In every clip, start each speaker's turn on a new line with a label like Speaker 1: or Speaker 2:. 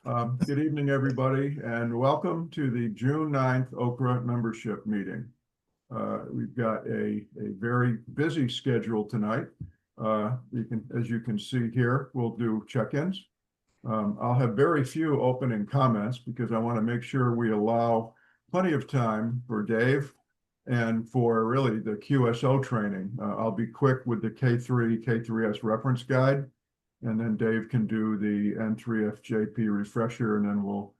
Speaker 1: Good evening, everybody, and welcome to the June 9th OCRA membership meeting. We've got a very busy schedule tonight. As you can see here, we'll do check-ins. I'll have very few opening comments because I want to make sure we allow plenty of time for Dave and for really the QSO training. I'll be quick with the K3, K3S reference guide. And then Dave can do the N3FJP refresher, and then we'll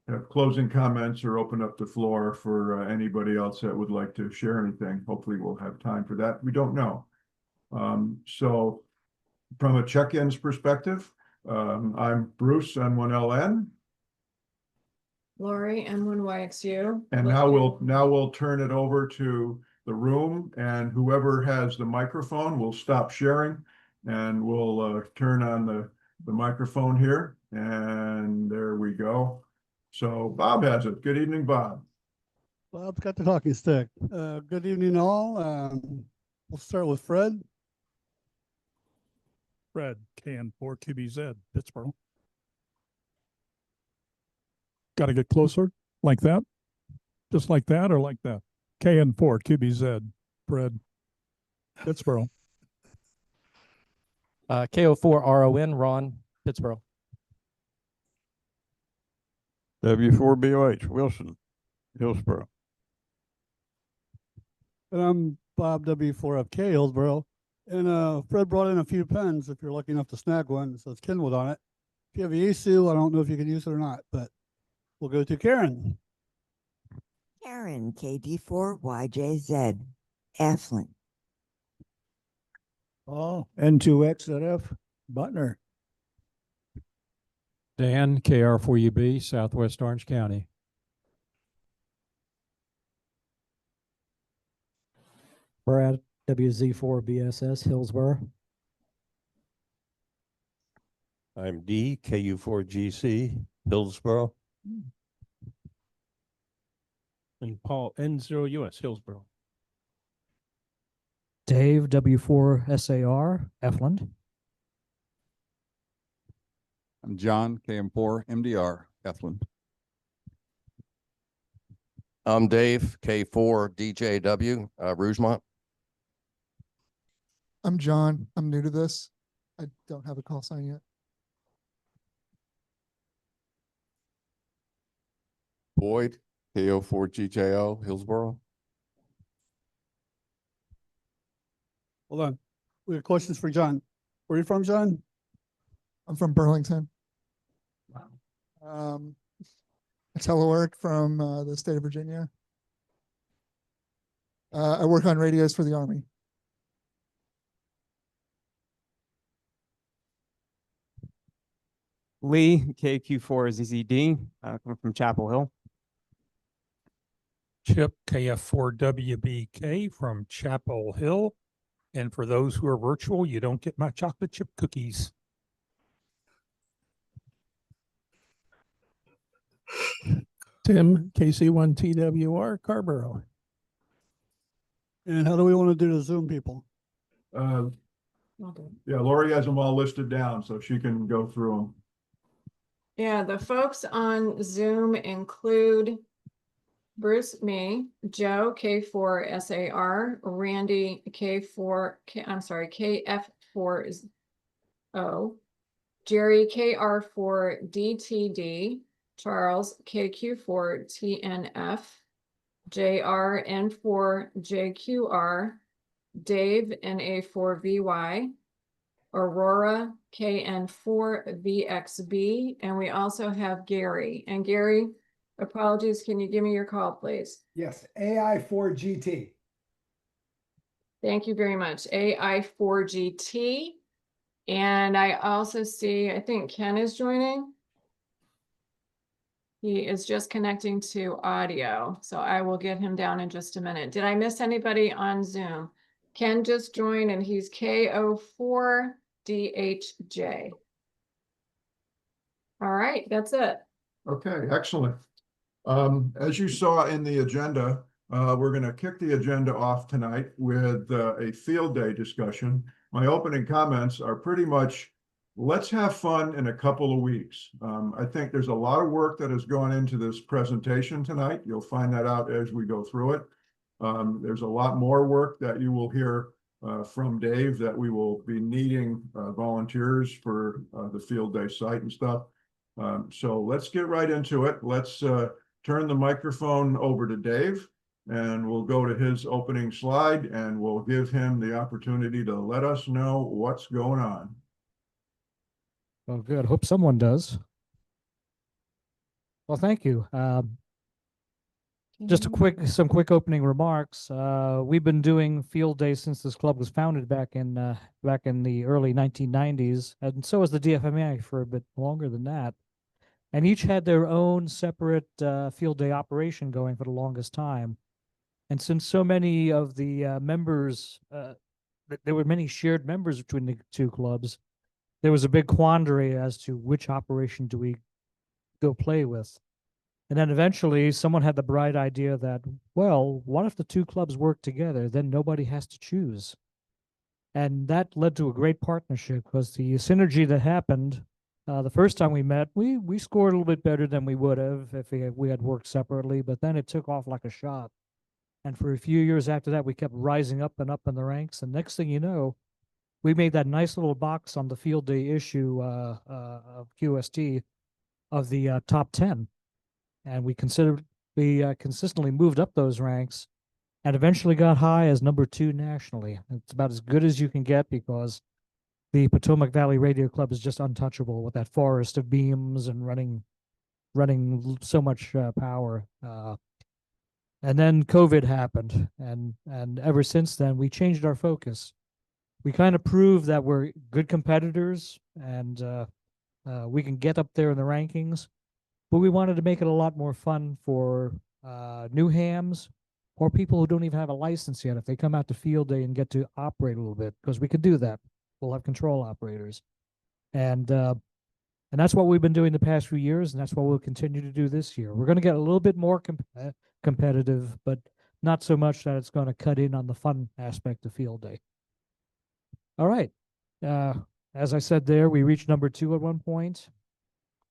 Speaker 1: have closing comments or open up the floor for anybody else that would like to share anything. Hopefully we'll have time for that. We don't know. So from a check-ins perspective, I'm Bruce, N1LN.
Speaker 2: Lori, N1YXU.
Speaker 1: And now we'll turn it over to the room, and whoever has the microphone will stop sharing. And we'll turn on the microphone here, and there we go. So Bob has it. Good evening, Bob.
Speaker 3: Bob's got the talking stick. Good evening, all. We'll start with Fred.
Speaker 4: Fred, KN4QBZ, Pittsburgh. Got to get closer, like that? Just like that or like that? KN4QBZ, Fred, Pittsburgh.
Speaker 5: KO4RON, Ron, Pittsburgh.
Speaker 6: W4BOH, Wilson, Hillsborough.
Speaker 3: And I'm Bob, W4FK, Hillsborough. And Fred brought in a few pens if you're lucky enough to snag one. It says Kenwood on it. If you have a Yasu, I don't know if you can use it or not, but we'll go to Karen.
Speaker 7: Karen, KD4YJZ, Eflin.
Speaker 8: Oh, N2XZF, Butner.
Speaker 9: Dan, KR4UB, Southwest Orange County.
Speaker 10: Brad, WZ4BSS, Hillsborough.
Speaker 6: I'm D, KU4GC, Hillsborough.
Speaker 4: And Paul, N0US, Hillsborough.
Speaker 10: Dave, W4SAR, Efland.
Speaker 11: I'm John, KM4 MDR, Eflin.
Speaker 5: I'm Dave, K4 DJW, Rougemont.
Speaker 12: I'm John. I'm new to this. I don't have a call sign yet.
Speaker 11: Boyd, KO4GJO, Hillsborough.
Speaker 3: Hold on. We have questions for John. Where are you from, John?
Speaker 12: I'm from Burlington.
Speaker 3: Wow.
Speaker 12: I telework from the state of Virginia. I work on radios for the Army.
Speaker 13: Lee, KQ4ZZD, coming from Chapel Hill.
Speaker 4: Chip, KF4WBK from Chapel Hill. And for those who are virtual, you don't get my chocolate chip cookies. Tim, KC1TWR, Carborough.
Speaker 3: And how do we want to do the Zoom people?
Speaker 1: Yeah, Lori has them all listed down, so she can go through them.
Speaker 2: Yeah, the folks on Zoom include Bruce, me, Joe, K4SAR, Randy, KF4O, Jerry, KR4DTD, Charles, KQ4TNF, JR, N4JQR, Dave, NA4VY, Aurora, KN4VXB, and we also have Gary. And Gary, apologies, can you give me your call, please?
Speaker 8: Yes, AI4GT.
Speaker 2: Thank you very much. AI4GT. And I also see, I think Ken is joining. He is just connecting to audio, so I will get him down in just a minute. Did I miss anybody on Zoom? Ken just joined and he's KO4DHJ. All right, that's it.
Speaker 1: Okay, excellent. As you saw in the agenda, we're going to kick the agenda off tonight with a field day discussion. My opening comments are pretty much let's have fun in a couple of weeks. I think there's a lot of work that has gone into this presentation tonight. You'll find that out as we go through it. There's a lot more work that you will hear from Dave, that we will be needing volunteers for the field day site and stuff. So let's get right into it. Let's turn the microphone over to Dave, and we'll go to his opening slide, and we'll give him the opportunity to let us know what's going on.
Speaker 10: Oh, good. Hope someone does. Well, thank you. Just some quick opening remarks. We've been doing field days since this club was founded back in the early 1990s, and so has the DFMA for a bit longer than that. And each had their own separate field day operation going for the longest time. And since so many of the members, there were many shared members between the two clubs, there was a big quandary as to which operation do we go play with. And then eventually someone had the bright idea that, well, what if the two clubs work together? Then nobody has to choose. And that led to a great partnership, because the synergy that happened the first time we met, we scored a little bit better than we would have if we had worked separately, but then it took off like a shot. And for a few years after that, we kept rising up and up in the ranks. And next thing you know, we made that nice little box on the field day issue of QST of the top 10. And we consistently moved up those ranks and eventually got high as number 2 nationally. It's about as good as you can get, because the Potomac Valley Radio Club is just untouchable with that forest of beams and running so much power. And then COVID happened, and ever since then, we changed our focus. We kind of proved that we're good competitors, and we can get up there in the rankings, but we wanted to make it a lot more fun for new hams or people who don't even have a license yet. If they come out to field day and get to operate a little bit, because we could do that. We'll have control operators. And that's what we've been doing the past few years, and that's what we'll continue to do this year. We're going to get a little bit more competitive, but not so much that it's going to cut in on the fun aspect of field day. All right. As I said there, we reached number 2 at one point.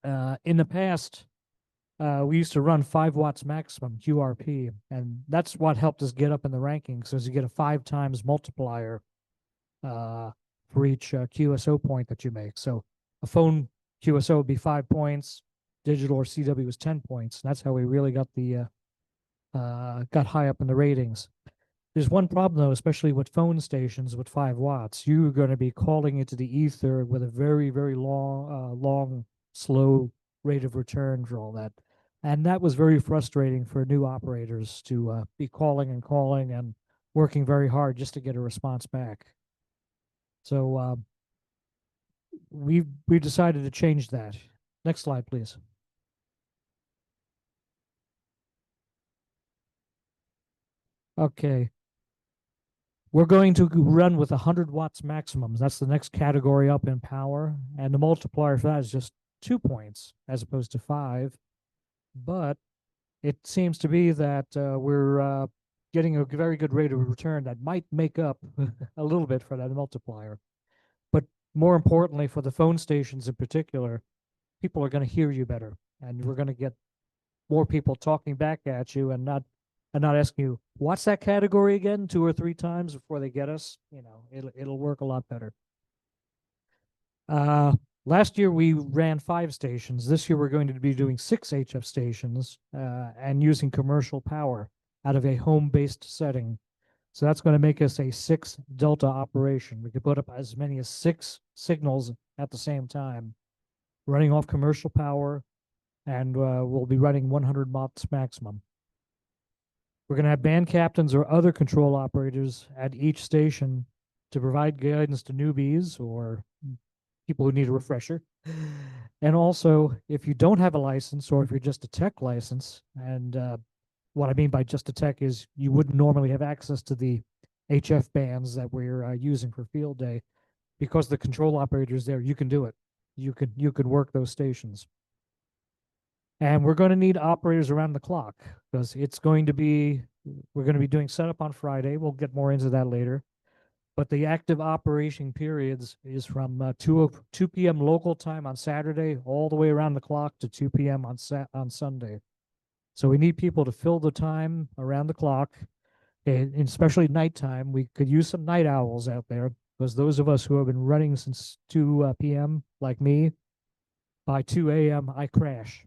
Speaker 10: In the past, we used to run 5 watts maximum QRP, and that's what helped us get up in the rankings, so you get a 5 times multiplier for each QSO point that you make. So a phone QSO would be 5 points, digital or CW was 10 points. That's how we really got got high up in the ratings. There's one problem though, especially with phone stations with 5 watts. You're going to be calling into the ether with a very, very long, slow rate of return for all that. And that was very frustrating for new operators to be calling and working very hard just to get a response back. So we've decided to change that. Next slide, please. Okay. We're going to run with 100 watts maximums. That's the next category up in power. And the multiplier for that is just 2 points as opposed to 5. But it seems to be that we're getting a very good rate of return that might make up a little bit for that multiplier. But more importantly, for the phone stations in particular, people are going to hear you better. And we're going to get more people talking back at you and not asking you, what's that category again, 2 or 3 times before they get us. You know, it'll work a lot better. Last year we ran 5 stations. This year we're going to be doing 6 HF stations and using commercial power out of a home-based setting. So that's going to make us a 6 delta operation. We could put up as many as 6 signals at the same time, running off commercial power, and we'll be running 100 watts maximum. We're going to have band captains or other control operators at each station to provide guidance to newbies or people who need a refresher. And also, if you don't have a license or if you're just a tech license, and what I mean by just a tech is you wouldn't normally have access to the HF bands that we're using for field day, because the control operator's there, you can do it. You could work those stations. And we're going to need operators around the clock, because we're going to be doing setup on Friday. We'll get more into that later. But the active operation periods is from 2 p.m. local time on Saturday all the way around the clock to 2 p.m. on Sunday. So we need people to fill the time around the clock, and especially nighttime. We could use some night owls out there, because those of us who have been running since 2 p.m. like me, by 2 a.m. I crash.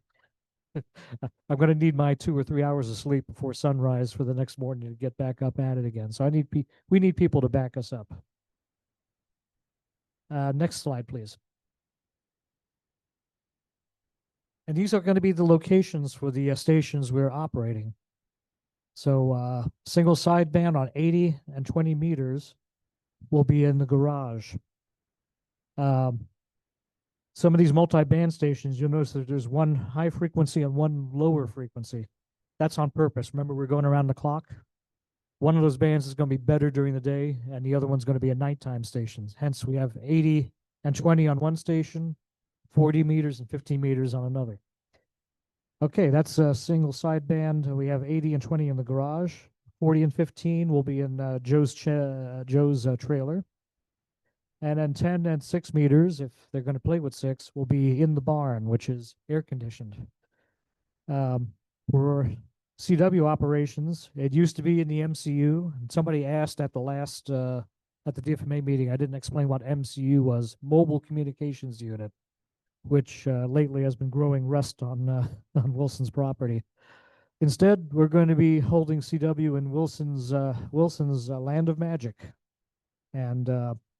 Speaker 10: I'm going to need my 2 or 3 hours of sleep before sunrise for the next morning to get back up at it again. So we need people to back us up. Next slide, please. And these are going to be the locations for the stations we're operating. So single sideband on 80 and 20 meters will be in the garage. Some of these multi-band stations, you'll notice that there's one high frequency and one lower frequency. That's on purpose. Remember, we're going around the clock. One of those bands is going to be better during the day, and the other one's going to be a nighttime station. Hence, we have 80 and 20 on one station, 40 meters and 15 meters on another. Okay, that's a single sideband. We have 80 and 20 in the garage. 40 and 15 will be in Joe's trailer. And then 10 and 6 meters, if they're going to play with 6, will be in the barn, which is air conditioned. For CW operations, it used to be in the MCU. And somebody asked at the last at the DFMA meeting, I didn't explain what MCU was, Mobile Communications Unit, which lately has been growing rust on Wilson's property. Instead, we're going to be holding CW in Wilson's Land of Magic, and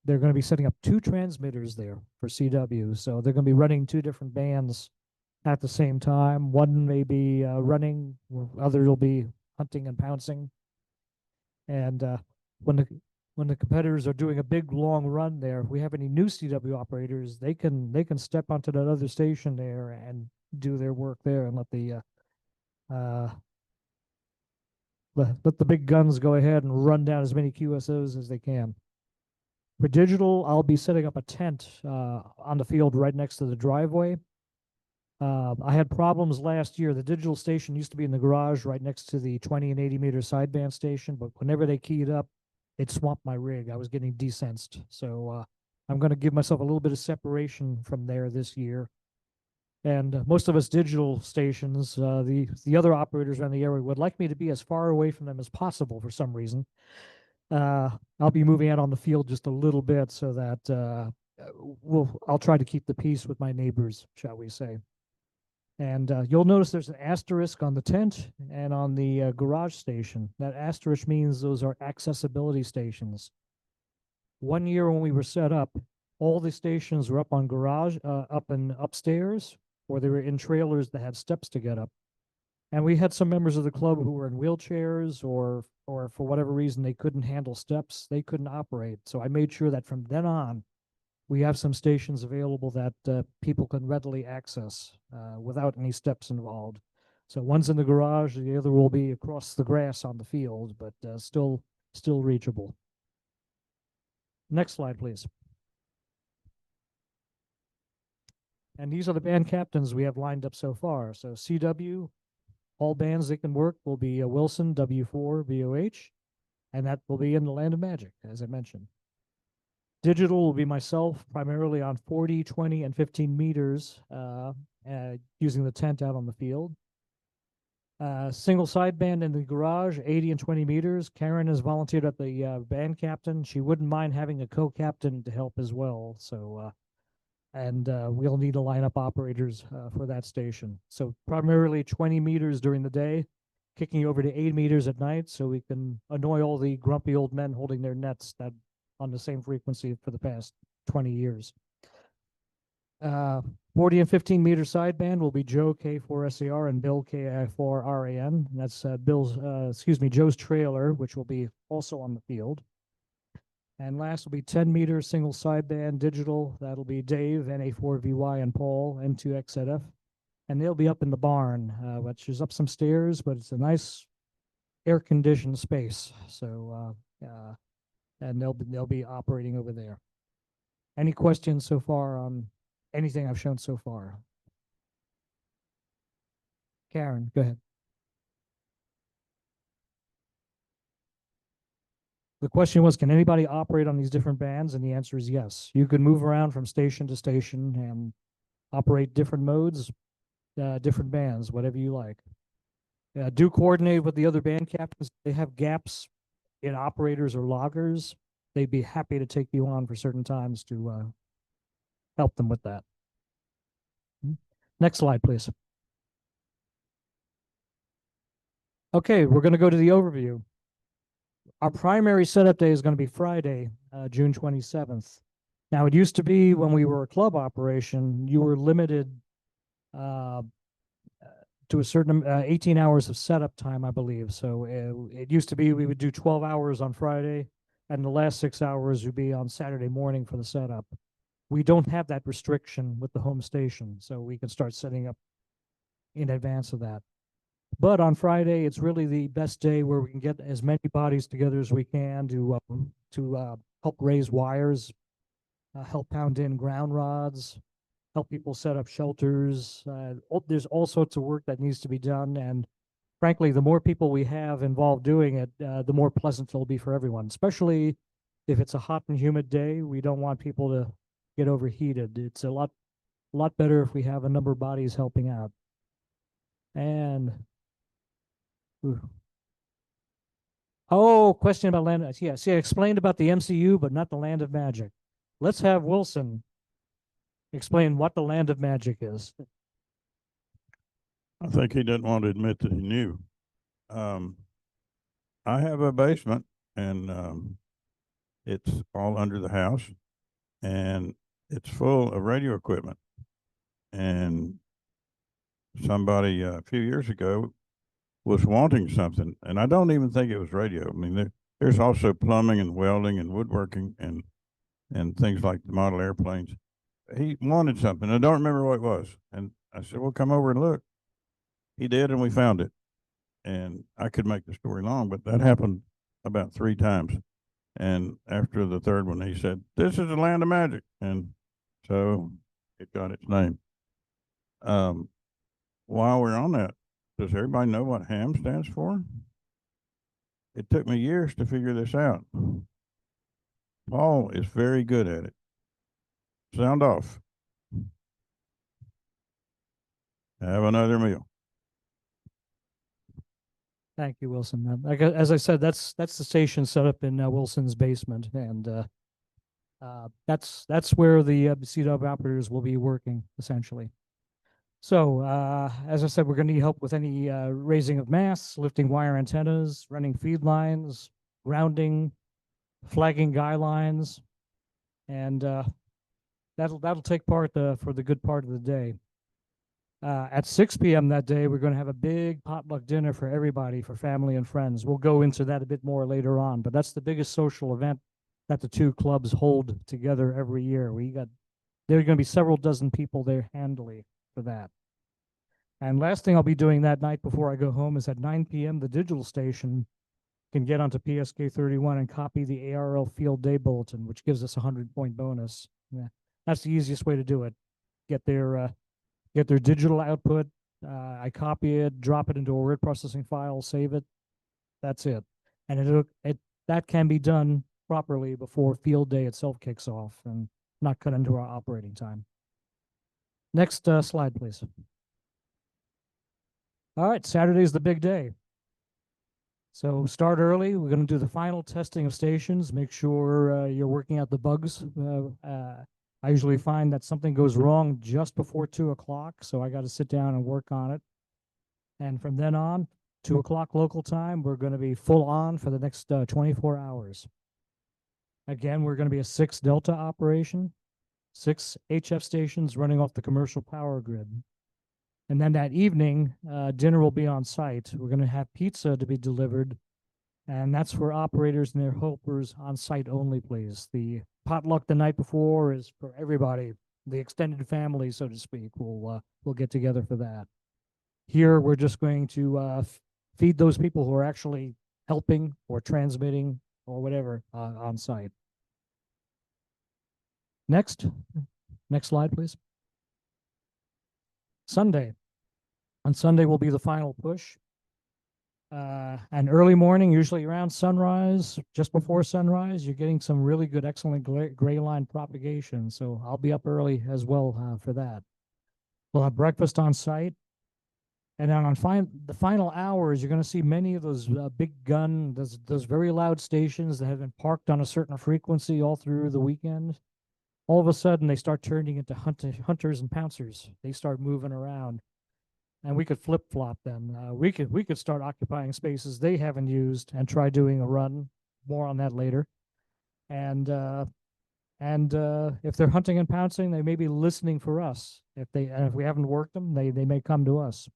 Speaker 10: they're going to be setting up 2 transmitters there for CW. So they're going to be running 2 different bands at the same time. One may be running, other will be hunting and pouncing. And when the competitors are doing a big long run there, if we have any new CW operators, they can step onto that other station there and do their work there and let the big guns go ahead and run down as many QSOs as they can. For digital, I'll be setting up a tent on the field right next to the driveway. I had problems last year. The digital station used to be in the garage right next to the 20 and 80 meter sideband station, but whenever they keyed up, it swamped my rig. I was getting desensed. So I'm going to give myself a little bit of separation from there this year. And most of us digital stations, the other operators around the area would like me to be as far away from them as possible for some reason. I'll be moving out on the field just a little bit so that I'll try to keep the peace with my neighbors, shall we say. And you'll notice there's an asterisk on the tent and on the garage station. That asterisk means those are accessibility stations. One year when we were set up, all the stations were up on garage, up and upstairs, or they were in trailers that had steps to get up. And we had some members of the club who were in wheelchairs or for whatever reason they couldn't handle steps, they couldn't operate. So I made sure that from then on, we have some stations available that people can readily access without any steps involved. So one's in the garage, the other will be across the grass on the field, but still reachable. Next slide, please. And these are the band captains we have lined up so far. So CW, all bands that can work will be Wilson, W4, VOH, and that will be in the Land of Magic, as I mentioned. Digital will be myself, primarily on 40, 20, and 15 meters, using the tent out on the field. Single sideband in the garage, 80 and 20 meters. Karen has volunteered at the band captain. She wouldn't mind having a co-captain to help as well. So, we'll need to line up operators for that station. So primarily 20 meters during the day, kicking over to 8 meters at night so we can annoy all the grumpy old men holding their nets that on the same frequency for the past 20 years. 40 and 15 meter sideband will be Joe K4SAR and Bill K4RAN. That's Joe's trailer, which will be also on the field. And last will be 10 meter single sideband digital. That'll be Dave, NA4VY, and Paul, N2XZF. And they'll be up in the barn, which is up some stairs, but it's a nice air conditioned space. So, and they'll be operating over there. Any questions so far on anything I've shown so far? Karen, go ahead. The question was, can anybody operate on these different bands? And the answer is yes. You can move around from station to station and operate different modes, different bands, whatever you like. Do coordinate with the other band captains. They have gaps in operators or loggers. They'd be happy to take you on for certain times to help them with that. Next slide, please. Okay, we're going to go to the overview. Our primary setup day is going to be Friday, June 27th. Now, it used to be when we were a club operation, you were limited to a certain 18 hours of setup time, I believe. So it used to be we would do 12 hours on Friday, and the last 6 hours would be on Saturday morning for the setup. We don't have that restriction with the home station, so we can start setting up in advance of that. But on Friday, it's really the best day where we can get as many bodies together as we can to help raise wires, help pound in ground rods, help people set up shelters. There's all sorts of work that needs to be done. And frankly, the more people we have involved doing it, the more pleasant it'll be for everyone, especially if it's a hot and humid day. We don't want people to get overheated. It's a lot better if we have a number of bodies helping out. And oh, question about land. Yeah, see, I explained about the MCU, but not the Land of Magic. Let's have Wilson explain what the Land of Magic is.
Speaker 6: I think he didn't want to admit that he knew. I have a basement, and it's all under the house, and it's full of radio equipment. And somebody a few years ago was wanting something, and I don't even think it was radio. I mean, there's also plumbing and welding and woodworking and things like the model airplanes. He wanted something. I don't remember what it was. And I said, well, come over and look. He did, and we found it. And I could make the story long, but that happened about 3 times. And after the third one, he said, this is the Land of Magic. And so it got its name. While we're on that, does everybody know what HAM stands for? It took me years to figure this out. Paul is very good at it. Sound off. Have another meal.
Speaker 10: Thank you, Wilson. As I said, that's the station set up in Wilson's basement, and that's where the CW operators will be working essentially. So, as I said, we're going to need help with any raising of masts, lifting wire antennas, running feed lines, grounding, flagging guy lines, and that'll take part for the good part of the day. At 6 p.m. that day, we're going to have a big potluck dinner for everybody, for family and friends. We'll go into that a bit more later on, but that's the biggest social event that the two clubs hold together every year. There are going to be several dozen people there handily for that. And last thing I'll be doing that night before I go home is at 9 p.m. the digital station can get onto PSK 31 and copy the ARL Field Day Bulletin, which gives us a 100-point bonus. Yeah, that's the easiest way to do it. Get their digital output. I copy it, drop it into a word processing file, save it. That's it. And that can be done properly before Field Day itself kicks off and not cut into our operating time. Next slide, please. All right, Saturday's the big day. So start early. We're going to do the final testing of stations, make sure you're working out the bugs. I usually find that something goes wrong just before 2 o'clock, so I got to sit down and work on it. And from then on, 2 o'clock local time, we're going to be full on for the next 24 hours. Again, we're going to be a 6 Delta operation, 6 HF stations running off the commercial power grid. And then that evening, dinner will be on site. We're going to have pizza to be delivered, and that's for operators and their helpers on site only, please. The potluck the night before is for everybody, the extended family, so to speak. We'll get together for that. Here, we're just going to feed those people who are actually helping or transmitting or whatever on site. Next slide, please. Sunday. On Sunday will be the final push. And early morning, usually around sunrise, just before sunrise, you're getting some really good, excellent gray line propagation. So I'll be up early as well for that. We'll have breakfast on site. And then on the final hours, you're going to see many of those big gun, those very loud stations that have been parked on a certain frequency all through the weekend. All of a sudden, they start turning into hunters and pouncers. They start moving around, and we could flip flop them. We could start occupying spaces they haven't used and try doing a run. More on that later. And if they're hunting and pouncing, they may be listening for us. If we haven't worked them, they may come to us.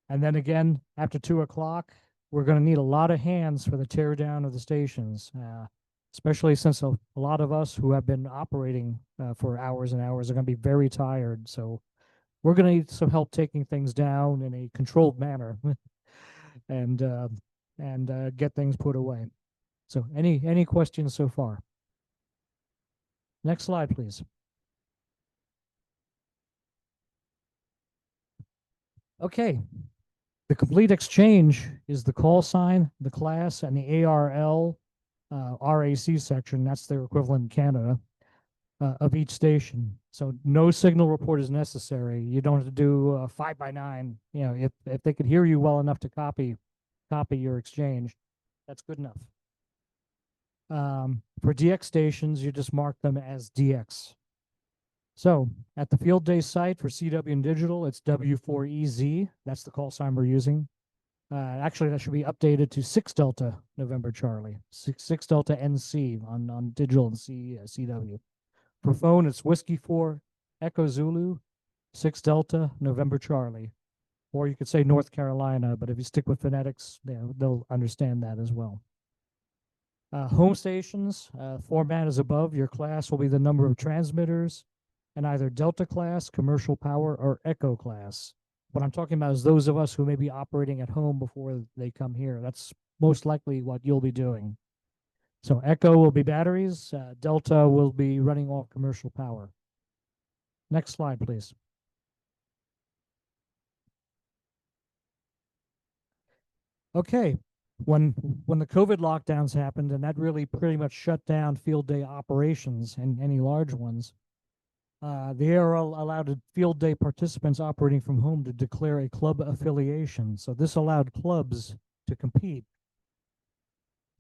Speaker 10: And then again, after 2 o'clock, we're going to need a lot of hands for the tear down of the stations, especially since a lot of us who have been operating for hours and hours are going to be very tired. So we're going to need some help taking things down in a controlled manner and get things put away. So any questions so far? Next slide, please. Okay. The complete exchange is the call sign, the class, and the ARL RAC section. That's their equivalent in Canada of each station. So no signal report is necessary. You don't have to do 5x9. You know, if they could hear you well enough to copy your exchange, that's good enough. For DX stations, you just mark them as DX. So at the field day site for CW and digital, it's W4EZ. That's the call sign we're using. Actually, that should be updated to 6 Delta November Charlie, 6 Delta NC on digital and CW. For phone, it's Whiskey 4 Echo Zulu, 6 Delta November Charlie. Or you could say North Carolina, but if you stick with phonetics, they'll understand that as well. Home stations, format is above. Your class will be the number of transmitters, and either Delta class, commercial power, or Echo class. What I'm talking about is those of us who may be operating at home before they come here. That's most likely what you'll be doing. So Echo will be batteries, Delta will be running off commercial power. Next slide, please. Okay, when the COVID lockdowns happened, and that really pretty much shut down field day operations and any large ones, the ARL allowed field day participants operating from home to declare a club affiliation. So this allowed clubs to compete.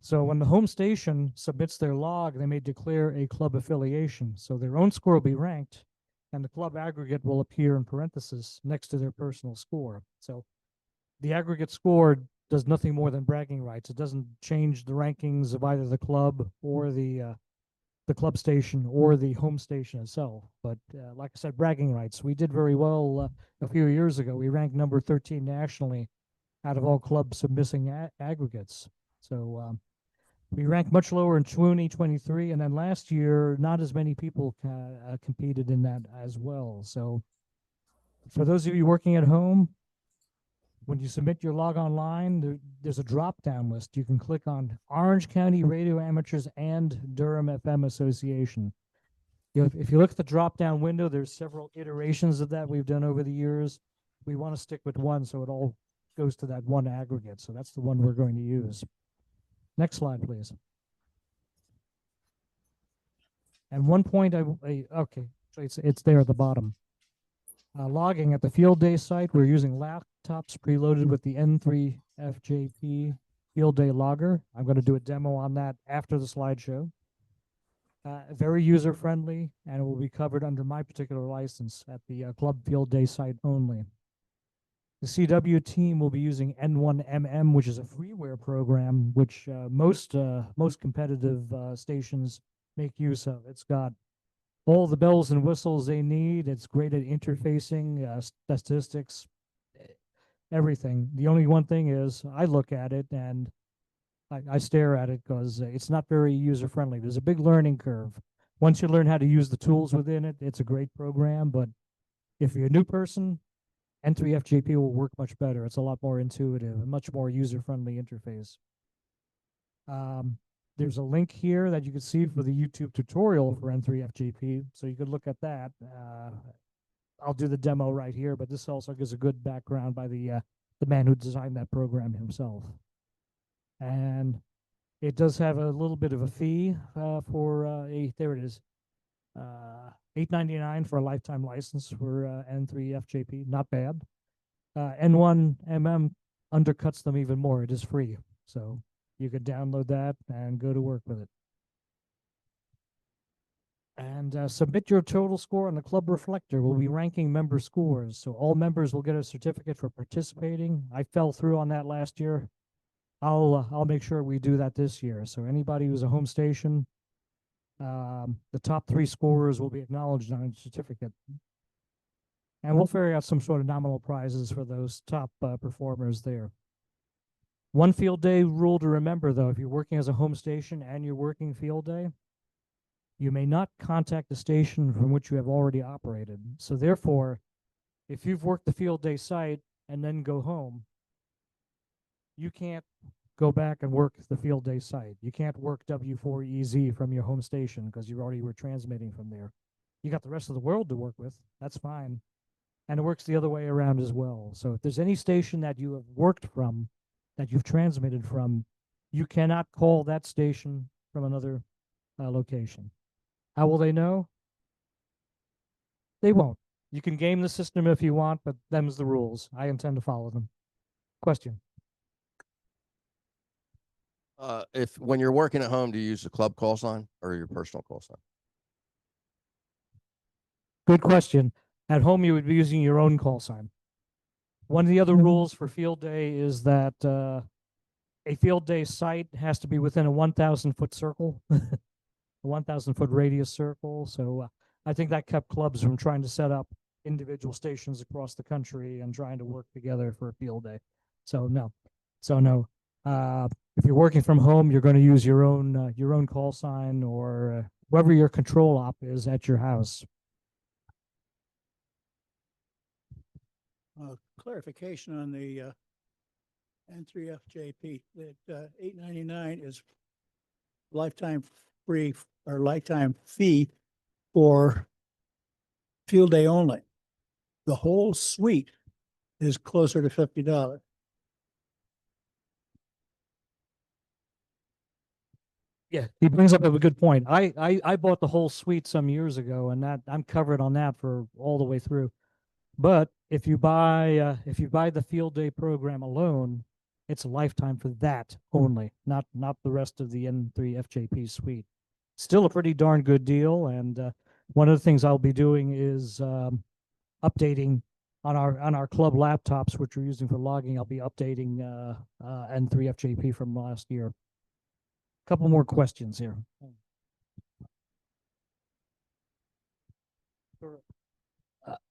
Speaker 10: So when the home station submits their log, they may declare a club affiliation. So their own score will be ranked, and the club aggregate will appear in parentheses next to their personal score. So the aggregate score does nothing more than bragging rights. It doesn't change the rankings of either the club or the club station or the home station itself. But like I said, bragging rights. We did very well a few years ago. We ranked number 13 nationally out of all clubs submitting aggregates. So we ranked much lower in 2023, and then last year, not as many people competed in that as well. So for those of you working at home, when you submit your log online, there's a drop-down list. You can click on Orange County Radio Amateurs and Durham FM Association. If you look at the drop-down window, there's several iterations of that we've done over the years. We want to stick with one, so it all goes to that one aggregate. So that's the one we're going to use. Next slide, please. And one point okay, it's there at the bottom. Logging at the field day site, we're using laptops preloaded with the N3 FJP field day logger. I'm going to do a demo on that after the slideshow. Very user friendly, and it will be covered under my particular license at the club field day site only. The CW team will be using N1MM, which is a freeware program, which most competitive stations make use of. It's got all the bells and whistles they need. It's great at interfacing, statistics, everything. The only one thing is I look at it and I stare at it because it's not very user friendly. There's a big learning curve. Once you learn how to use the tools within it, it's a great program. But if you're a new person, N3FJP will work much better. It's a lot more intuitive, a much more user-friendly interface. There's a link here that you can see for the YouTube tutorial for N3FJP, so you could look at that. I'll do the demo right here, but this also gives a good background by the the man who designed that program himself. And it does have a little bit of a fee there it is, $8.99 for a lifetime license for N3 FJP. Not bad. N1 undercuts them even more. It is free, so you could download that and go to work with it. And submit your total score on the club reflector. We'll be ranking member scores, so all members will get a certificate for participating. I fell through on that last year. I'll make sure we do that this year. So anybody who's a home station, the top 3 scorers will be acknowledged on a certificate. And we'll figure out some sort of nominal prizes for those top performers there. One field day rule to remember, though: if you're working as a home station and you're working field day, you may not contact the station from which you have already operated. So therefore, if you've worked the field day site and then go home, you can't go back and work the field day site. You can't work W4EZ from your home station because you already were transmitting from there. You got the rest of the world to work with. That's fine. And it works the other way around as well. So if there's any station that you have worked from, that you've transmitted from, you cannot call that station from another location. How will they know? They won't. You can game the system if you want, but them's the rules. I intend to follow them. Question.
Speaker 5: If when you're working at home, do you use the club call sign or your personal call sign?
Speaker 10: Good question. At home, you would be using your own call sign. One of the other rules for field day is that a field day site has to be within a 1,000-foot circle, a 1,000-foot radius circle. So I think that kept clubs from trying to set up individual stations across the country and trying to work together for a field day. So no. If you're working from home, you're going to use your own call sign or whoever your control op is at your house.
Speaker 8: Clarification on the N3FJP, that $8.99 is lifetime free or lifetime fee for field day only. The whole suite is closer to $50.
Speaker 10: Yeah, he brings up a good point. I bought the whole suite some years ago, and that I'm covered on that for all the way through. But if you buy the field day program alone, it's a lifetime for that only, not the rest of the N3 FJP suite. Still a pretty darn good deal, and one of the things I'll be doing is updating on our club laptops, which we're using for logging. I'll be updating N3 FJP from last year. Couple more questions here.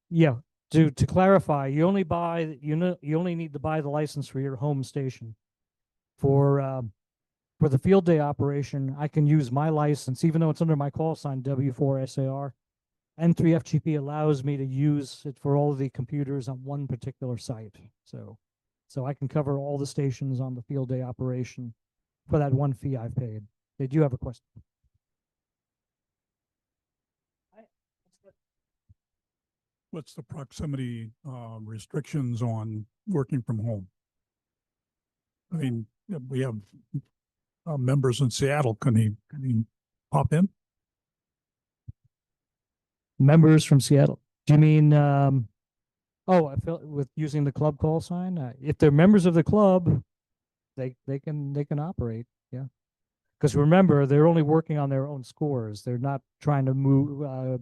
Speaker 10: Yeah, to clarify, you only need to buy the license for your home station. For the field day operation, I can use my license, even though it's under my call sign W4SAR. N3FGP allows me to use it for all the computers on one particular site. So I can cover all the stations on the field day operation for that one fee I've paid. Did you have a question?
Speaker 4: What's the proximity restrictions on working from home? I mean, we have members in Seattle. Can he pop in?
Speaker 10: Members from Seattle. Do you mean I feel with using the club call sign? If they're members of the club, they can operate, yeah. Because remember, they're only working on their own scores. They're not trying to move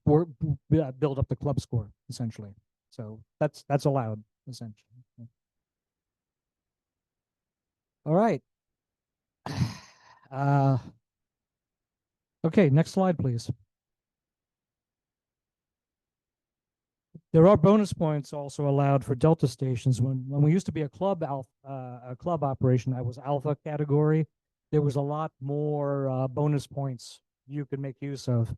Speaker 10: build up the club score, essentially. So that's allowed, essentially. All right. Okay, next slide, please. There are bonus points also allowed for Delta stations. When we used to be a club operation, I was Alpha category. There was a lot more bonus points you could make use of.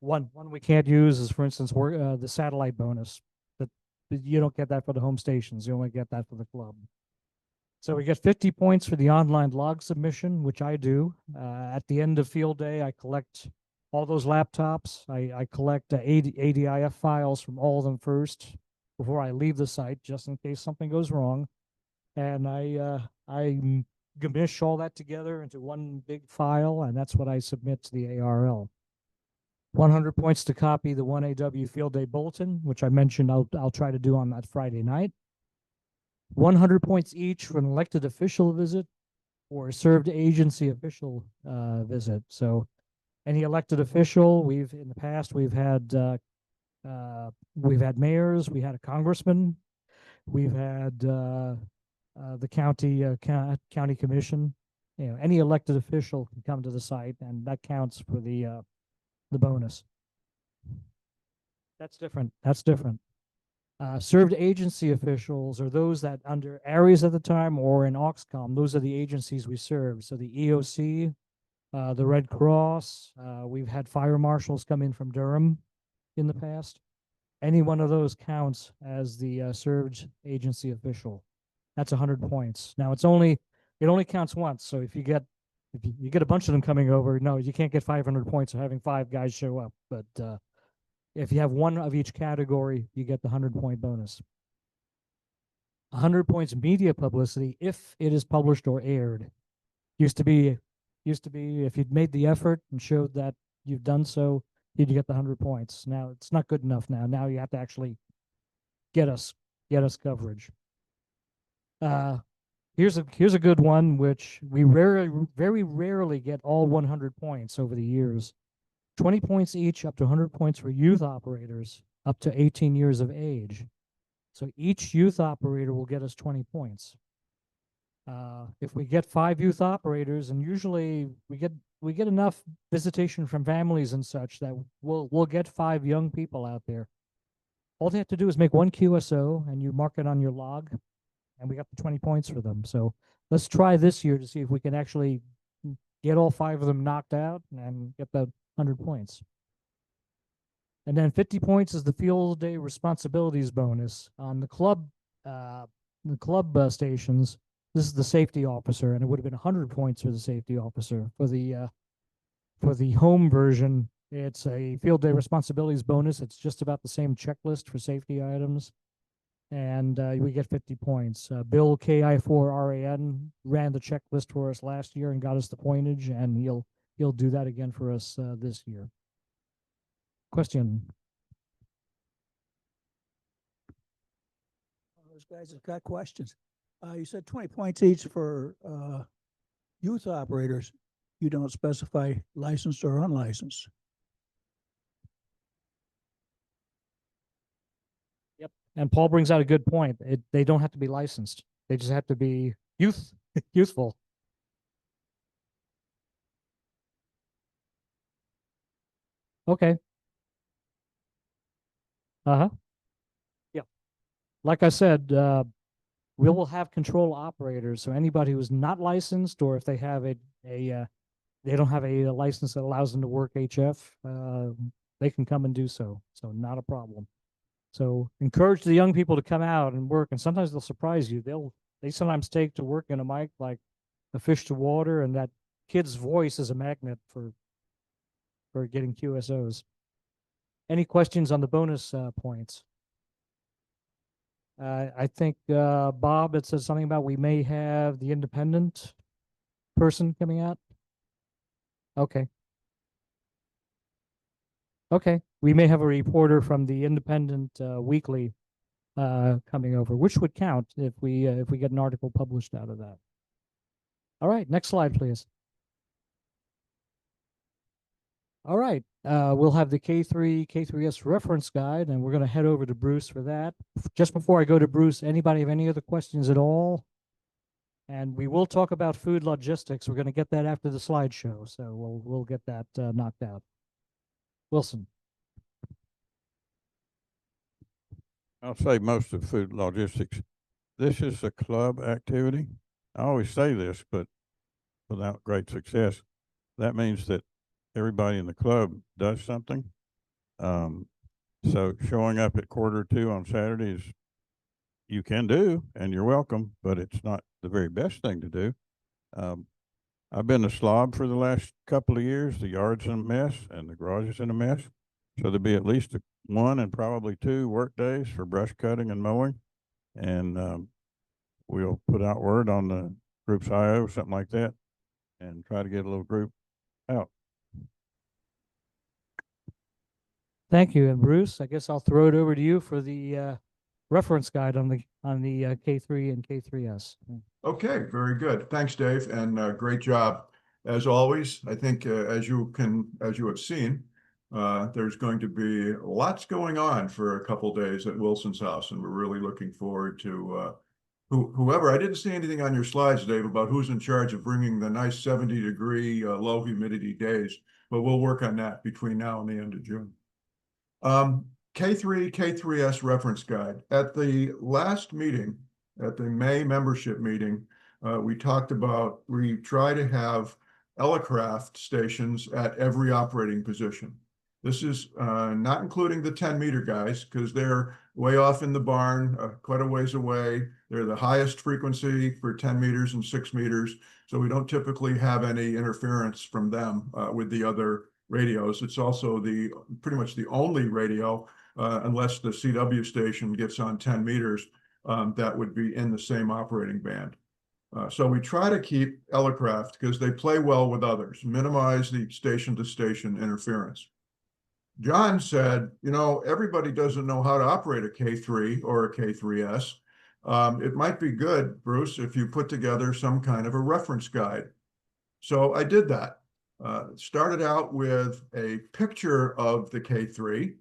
Speaker 10: One we can't use is, for instance, the satellite bonus. That you don't get that for the home stations. You only get that for the club. So we get 50 points for the online log submission, which I do. At the end of field day, I collect all those laptops. I collect ADIF files from all of them first before I leave the site, just in case something goes wrong. And I gamish all that together into one big file, and that's what I submit to the ARL. 100 points to copy the 1AW Field Day Bulletin, which I mentioned I'll try to do on that Friday night. 100 points each for an elected official visit or a served agency official visit. So any elected official, in the past we've had mayors, we had a congressman, we've had the county commission. You know, any elected official can come to the site, and that counts for the bonus. That's different. That's different. Served agency officials are those that under areas at the time or in Oxcom, those are the agencies we serve. So the EOC, the Red Cross, we've had fire marshals come in from Durham in the past. Any one of those counts as the served agency official. That's 100 points. Now it only counts once. So if you get a bunch of them coming over, no, you can't get 500 points for having 5 guys show up. But if you have one of each category, you get the 100-point bonus. 100 points media publicity if it is published or aired. Used to be if you'd made the effort and showed that you've done so, you'd get the 100 points. Now it's not good enough now. Now you have to actually get us coverage. Here's a good one, which we very rarely get all 100 points over the years. 20 points each, up to 100 points for youth operators up to 18 years of age. So each youth operator will get us 20 points. If we get 5 youth operators, and usually we get enough visitation from families and such that we'll get 5 young people out there. All they have to do is make one QSO, and you mark it on your log, and we got the 20 points for them. So let's try this year to see if we can actually get all 5 of them knocked out and get the 100 points. And then 50 points is the field day responsibilities bonus. On the club stations, this is the safety officer, and it would have been 100 points for the safety officer. For the home version, it's a field day responsibilities bonus. It's just about the same checklist for safety items, and we get 50 points. Bill KI4RAN ran the checklist for us last year and got us the pointage, and he'll do that again for us this year. Question?
Speaker 8: Those guys have got questions. You said 20 points each for youth operators. You don't specify licensed or unlicensed.
Speaker 10: Yep. And Paul brings out a good point. They don't have to be licensed. They just have to be youthful. Okay. Yeah. Like I said, we will have control operators. So anybody who's not licensed, or if they have they don't have a license that allows them to work HF, they can come and do so. So not a problem. So encourage the young people to come out and work, and sometimes they'll surprise you. They sometimes take to work in a mic like a fish to water, and that kid's voice is a magnet for getting QSOs. Any questions on the bonus points? I think Bob had said something about we may have the independent person coming out. Okay. Okay, we may have a reporter from the Independent Weekly coming over, which would count if we get an article published out of that. All right, next slide, please. All right, we'll have the K3S reference guide, and we're going to head over to Bruce for that. Just before I go to Bruce, anybody have any other questions at all? And we will talk about food logistics. We're going to get that after the slideshow, so we'll get that knocked out. Wilson.
Speaker 6: I'll say most of food logistics. This is a club activity. I always say this, but without great success. That means that everybody in the club does something. So showing up at 1:45 on Saturdays, you can do, and you're welcome, but it's not the very best thing to do. I've been a slob for the last couple of years. The yard's in a mess and the garage is in a mess. So there'll be at least one and probably 2 work days for brush cutting and mowing. And we'll put out word on the group's IO, something like that, and try to get a little group out.
Speaker 10: Thank you. And Bruce, I guess I'll throw it over to you for the reference guide on the K3 and K3S.
Speaker 1: Okay, very good. Thanks, Dave, and great job. As always, I think as you have seen, there's going to be lots going on for a couple days at Wilson's house, and we're really looking forward to whoever. I didn't see anything on your slides, Dave, about who's in charge of bringing the nice 70-degree low humidity days, but we'll work on that between now and the end of June. K3, K3S reference guide. At the last meeting, at the May membership meeting, we talked about, we try to have Elecraft stations at every operating position. This is not including the 10-meter guys, because they're way off in the barn, quite a ways away. They're the highest frequency for 10 meters and 6 meters. So we don't typically have any interference from them with the other radios. It's also pretty much the only radio, unless the CW station gets on 10 meters, that would be in the same operating band. So we try to keep Elecraft, because they play well with others, minimize the station-to-station interference. John said, everybody doesn't know how to operate a K3 or a K3S. It might be good, Bruce, if you put together some kind of a reference guide. So I did that. Started out with a picture of the K3,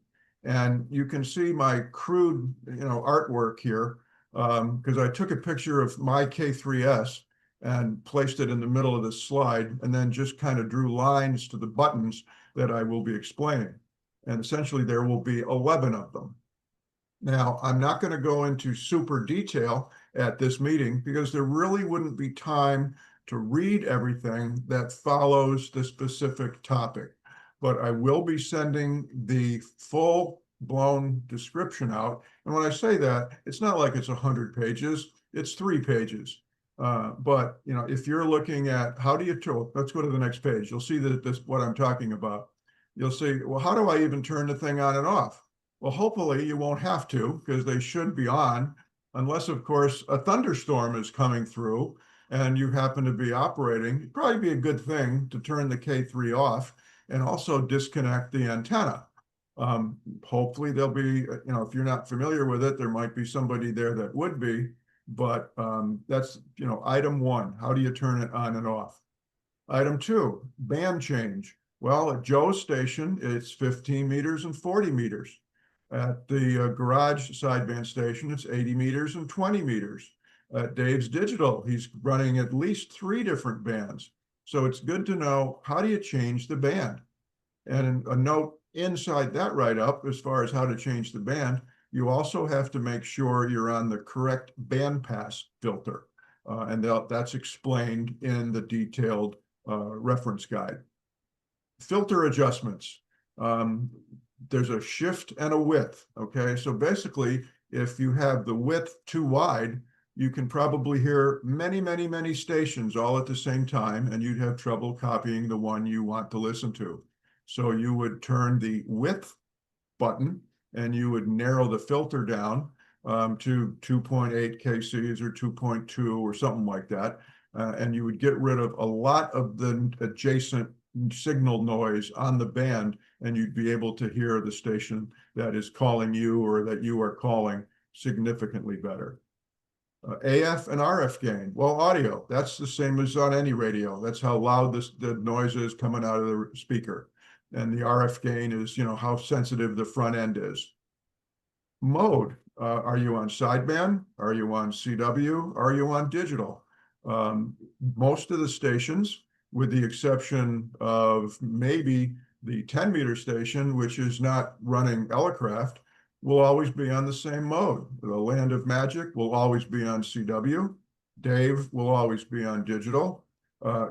Speaker 1: and you can see my crude, artwork here, because I took a picture of my K3S and placed it in the middle of this slide, and then just kind of drew lines to the buttons that I will be explaining. And essentially there will be 11 of them. Now, I'm not going to go into super detail at this meeting, because there really wouldn't be time to read everything that follows the specific topic. But I will be sending the full-blown description out. And when I say that, it's not like it's 100 pages, it's 3 pages. But if you're looking at how do you let's go to the next page. You'll see that what I'm talking about. You'll see, well, how do I even turn the thing on and off? Well, hopefully you won't have to, because they should be on, unless, of course, a thunderstorm is coming through and you happen to be operating. It'd probably be a good thing to turn the K3 off and also disconnect the antenna. Hopefully there'll be, if you're not familiar with it, there might be somebody there that would be, but that's, item 1, how do you turn it on and off? Item 2, band change. Well, at Joe's station, it's 15 meters and 40 meters. At the garage sideband station, it's 80 meters and 20 meters. At Dave's Digital, he's running at least 3 different bands. So it's good to know, how do you change the band? And a note inside that write-up, as far as how to change the band, you also have to make sure you're on the correct bandpass filter. And that's explained in the detailed reference guide. Filter adjustments. There's a shift and a width, okay? So basically, if you have the width too wide, you can probably hear many, many, many stations all at the same time, and you'd have trouble copying the one you want to listen to. So you would turn the width button, and you would narrow the filter down to 2.8 kcs or 2.2 or something like that. And you would get rid of a lot of the adjacent signal noise on the band, and you'd be able to hear the station that is calling you or that you are calling significantly better. AF and RF gain. Well, audio, that's the same as on any radio. That's how loud the noise is coming out of the speaker. And the RF gain is, how sensitive the front end is. Mode, are you on sideband? Are you on CW? Are you on digital? Most of the stations, with the exception of maybe the 10-meter station, which is not running Elecraft, will always be on the same mode. The Land of Magic will always be on CW. Dave will always be on digital.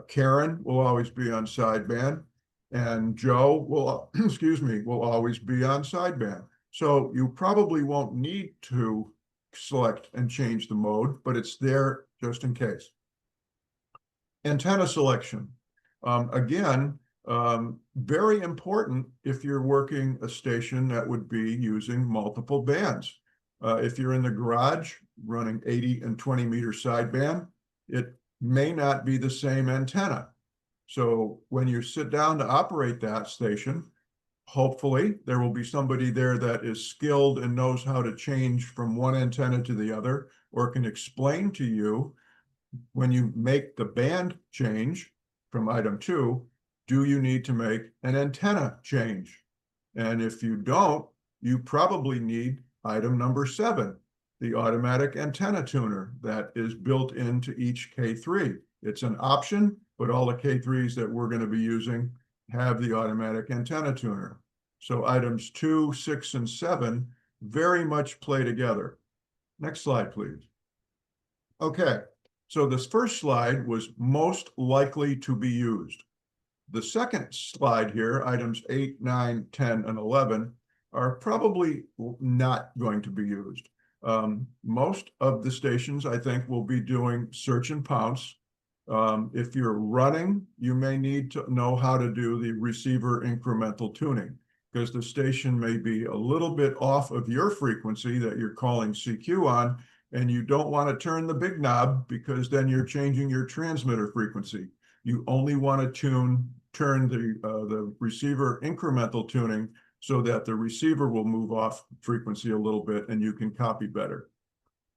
Speaker 1: Karen will always be on sideband. And Joe will, will always be on sideband. So you probably won't need to select and change the mode, but it's there just in case. Antenna selection. Again, Very important if you're working a station that would be using multiple bands. If you're in the garage running 80 and 20 meter sideband, it may not be the same antenna. So when you sit down to operate that station, hopefully there will be somebody there that is skilled and knows how to change from one antenna to the other, or can explain to you when you make the band change from item 2, do you need to make an antenna change? And if you don't, you probably need item number 7, the automatic antenna tuner that is built into each K3. It's an option, but all the K3s that we're going to be using have the automatic antenna tuner. So items 2, 6, and 7 very much play together. Next slide, please. Okay, so this first slide was most likely to be used. The second slide here, items 8, 9, 10, and 11, are probably not going to be used. Most of the stations, I think, will be doing search and pounce. If you're running, you may need to know how to do the receiver incremental tuning, because the station may be a little bit off of your frequency that you're calling CQ on, and you don't want to turn the big knob because then you're changing your transmitter frequency. You only want to turn the receiver incremental tuning so that the receiver will move off frequency a little bit and you can copy better.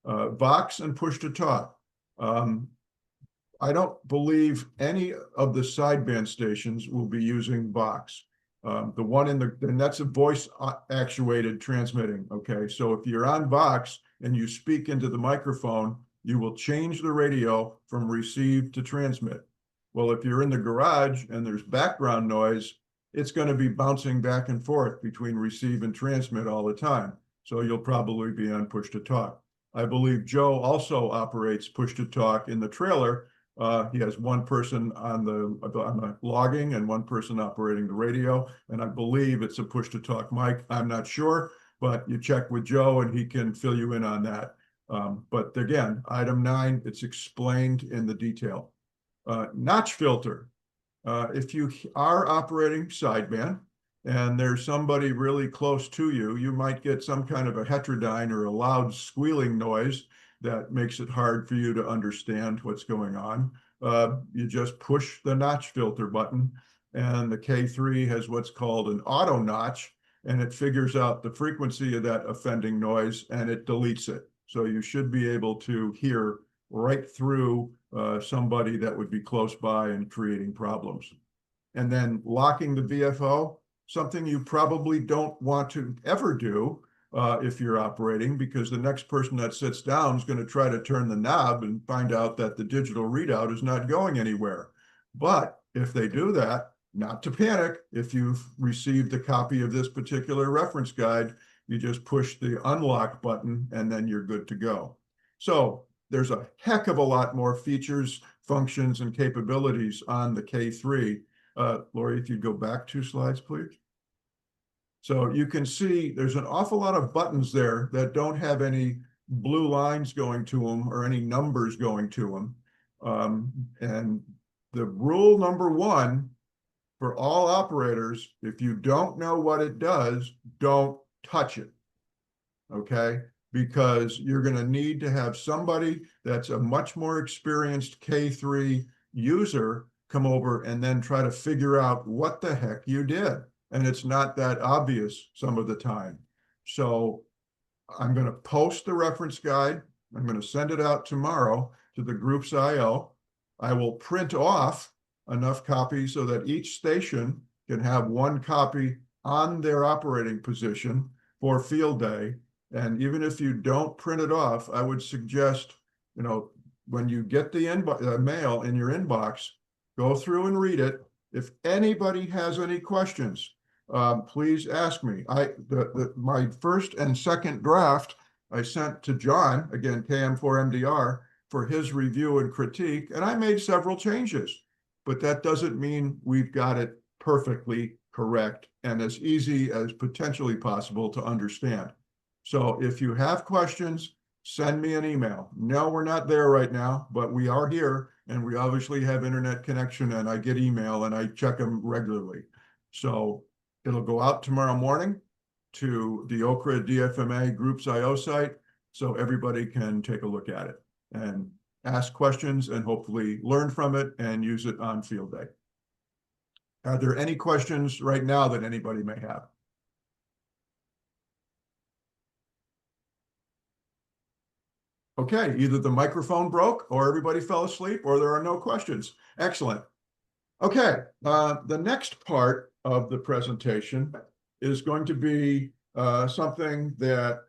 Speaker 1: Vox and push to talk. I don't believe any of the sideband stations will be using Vox. The one and that's a voice actuated transmitting. Okay, so if you're on Vox and you speak into the microphone, you will change the radio from receive to transmit. Well, if you're in the garage and there's background noise, it's going to be bouncing back and forth between receive and transmit all the time. So you'll probably be on push to talk. I believe Joe also operates push to talk in the trailer. He has one person on the logging and one person operating the radio. And I believe it's a push to talk mic. I'm not sure, but you check with Joe and he can fill you in on that. But again, item 9, it's explained in the detail. Notch filter. If you are operating sideband and there's somebody really close to you, you might get some kind of a heterodyne or a loud squealing noise that makes it hard for you to understand what's going on. You just push the notch filter button, and the K3 has what's called an auto notch, and it figures out the frequency of that offending noise and it deletes it. So you should be able to hear right through somebody that would be close by and creating problems. And then locking the VFO, something you probably don't want to ever do if you're operating, because the next person that sits down is going to try to turn the knob and find out that the digital readout is not going anywhere. But if they do that, not to panic. If you've received a copy of this particular reference guide, you just push the unlock button and then you're good to go. So there's a heck of a lot more features, functions, and capabilities on the K3. Lori, if you'd go back 2 slides, please. So you can see there's an awful lot of buttons there that don't have any blue lines going to them or any numbers going to them. And the rule number 1 for all operators, if you don't know what it does, don't touch it, okay? Because you're going to need to have somebody that's a much more experienced K3 user come over and then try to figure out what the heck you did. And it's not that obvious some of the time. So I'm going to post the reference guide. I'm going to send it out tomorrow to the group's IO. I will print off enough copies so that each station can have 1 copy on their operating position for field day. And even if you don't print it off, I would suggest, when you get the mail in your inbox, go through and read it. If anybody has any questions, please ask me. My first and second draft I sent to John, again, KM4MDR, for his review and critique, and I made several changes. But that doesn't mean we've got it perfectly correct and as easy as potentially possible to understand. So if you have questions, send me an email. No, we're not there right now, but we are here and we obviously have internet connection and I get email and I check them regularly. So it'll go out tomorrow morning to the OCRA DFMA Groups IO site so everybody can take a look at it and ask questions and hopefully learn from it and use it on field day. Are there any questions right now that anybody may have? Okay, either the microphone broke or everybody fell asleep or there are no questions. Excellent. Okay, the next part of the presentation is going to be something that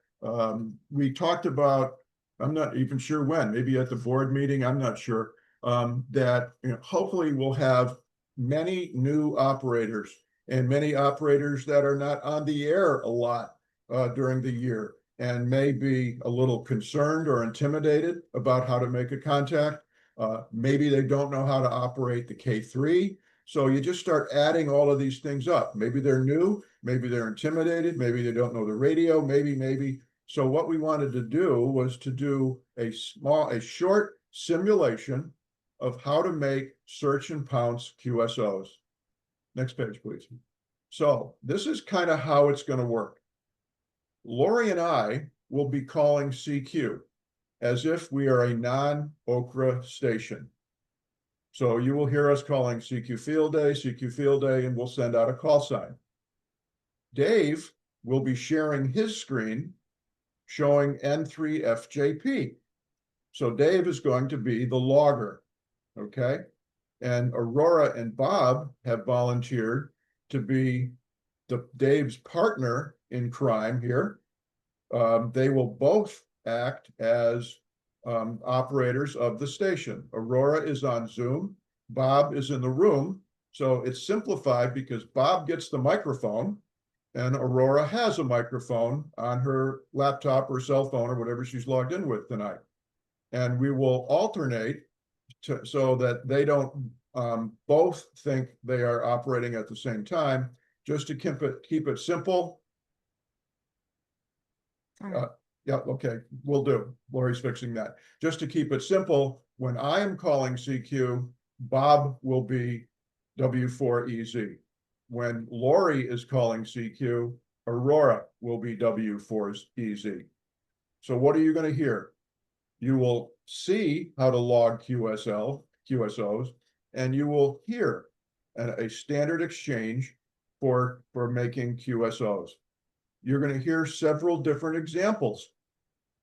Speaker 1: we talked about. I'm not even sure when, maybe at the board meeting, I'm not sure, that hopefully we'll have many new operators and many operators that are not on the air a lot during the year and may be a little concerned or intimidated about how to make a contact. Maybe they don't know how to operate the K3. So you just start adding all of these things up. Maybe they're new, maybe they're intimidated, maybe they don't know the radio, maybe. So what we wanted to do was to do a short simulation of how to make search and pounce QSOs. Next page, please. So this is kind of how it's going to work. Lori and I will be calling CQ as if we are a non-OCRA station. So you will hear us calling CQ Field Day, and we'll send out a call sign. Dave will be sharing his screen showing N3FJP. So Dave is going to be the logger, okay? And Aurora and Bob have volunteered to be Dave's partner in crime here. They will both act as operators of the station. Aurora is on Zoom. Bob is in the room. So it's simplified because Bob gets the microphone and Aurora has a microphone on her laptop or cell phone or whatever she's logged in with tonight. And we will alternate so that they don't both think they are operating at the same time, just to keep it simple. Yeah, okay, we'll do. Lori's fixing that. Just to keep it simple, when I am calling CQ, Bob will be W4EZ. When Lori is calling CQ, Aurora will be W4EZ. So what are you going to hear? You will see how to log QSOs, and you will hear a standard exchange for making QSOs. You're going to hear several different examples.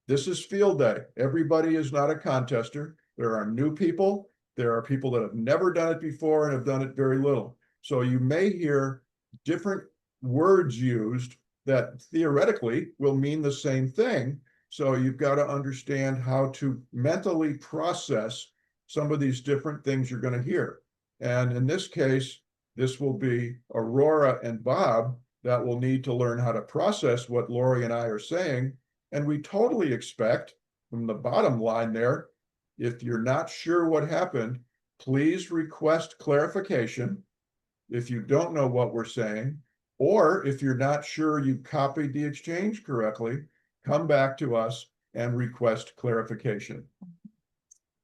Speaker 1: This is field day. Everybody is not a contester. There are new people. There are people that have never done it before and have done it very little. So you may hear different words used that theoretically will mean the same thing. So you've got to understand how to mentally process some of these different things you're going to hear. And in this case, this will be Aurora and Bob that will need to learn how to process what Lori and I are saying. And we totally expect, from the bottom line there, if you're not sure what happened, please request clarification if you don't know what we're saying, or if you're not sure you copied the exchange correctly, come back to us and request clarification.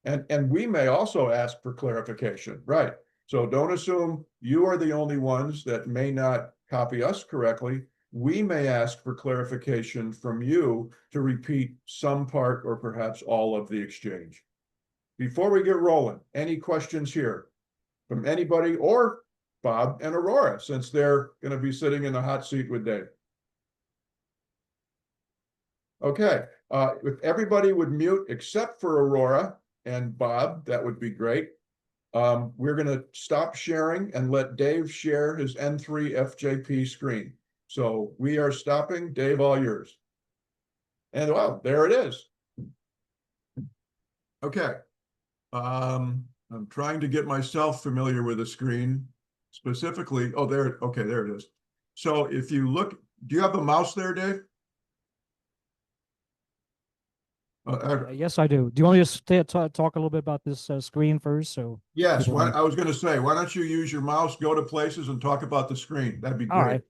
Speaker 1: And we may also ask for clarification, right? So don't assume you are the only ones that may not copy us correctly. We may ask for clarification from you to repeat some part or perhaps all of the exchange. Before we get rolling, any questions here from anybody or Bob and Aurora, since they're going to be sitting in the hot seat with Dave? Okay, if everybody would mute except for Aurora and Bob, that would be great. We're going to stop sharing and let Dave share his N3FJP screen. So we are stopping. Dave, all yours. And wow, there it is. Okay. I'm trying to get myself familiar with the screen specifically. Oh, there. Okay, there it is. So if you look, do you have a mouse there, Dave?
Speaker 10: Yes, I do. Do you want to just talk a little bit about this screen first? So
Speaker 1: yes, I was going to say, why don't you use your mouse, go to places and talk about the screen? That'd be great.
Speaker 10: All right.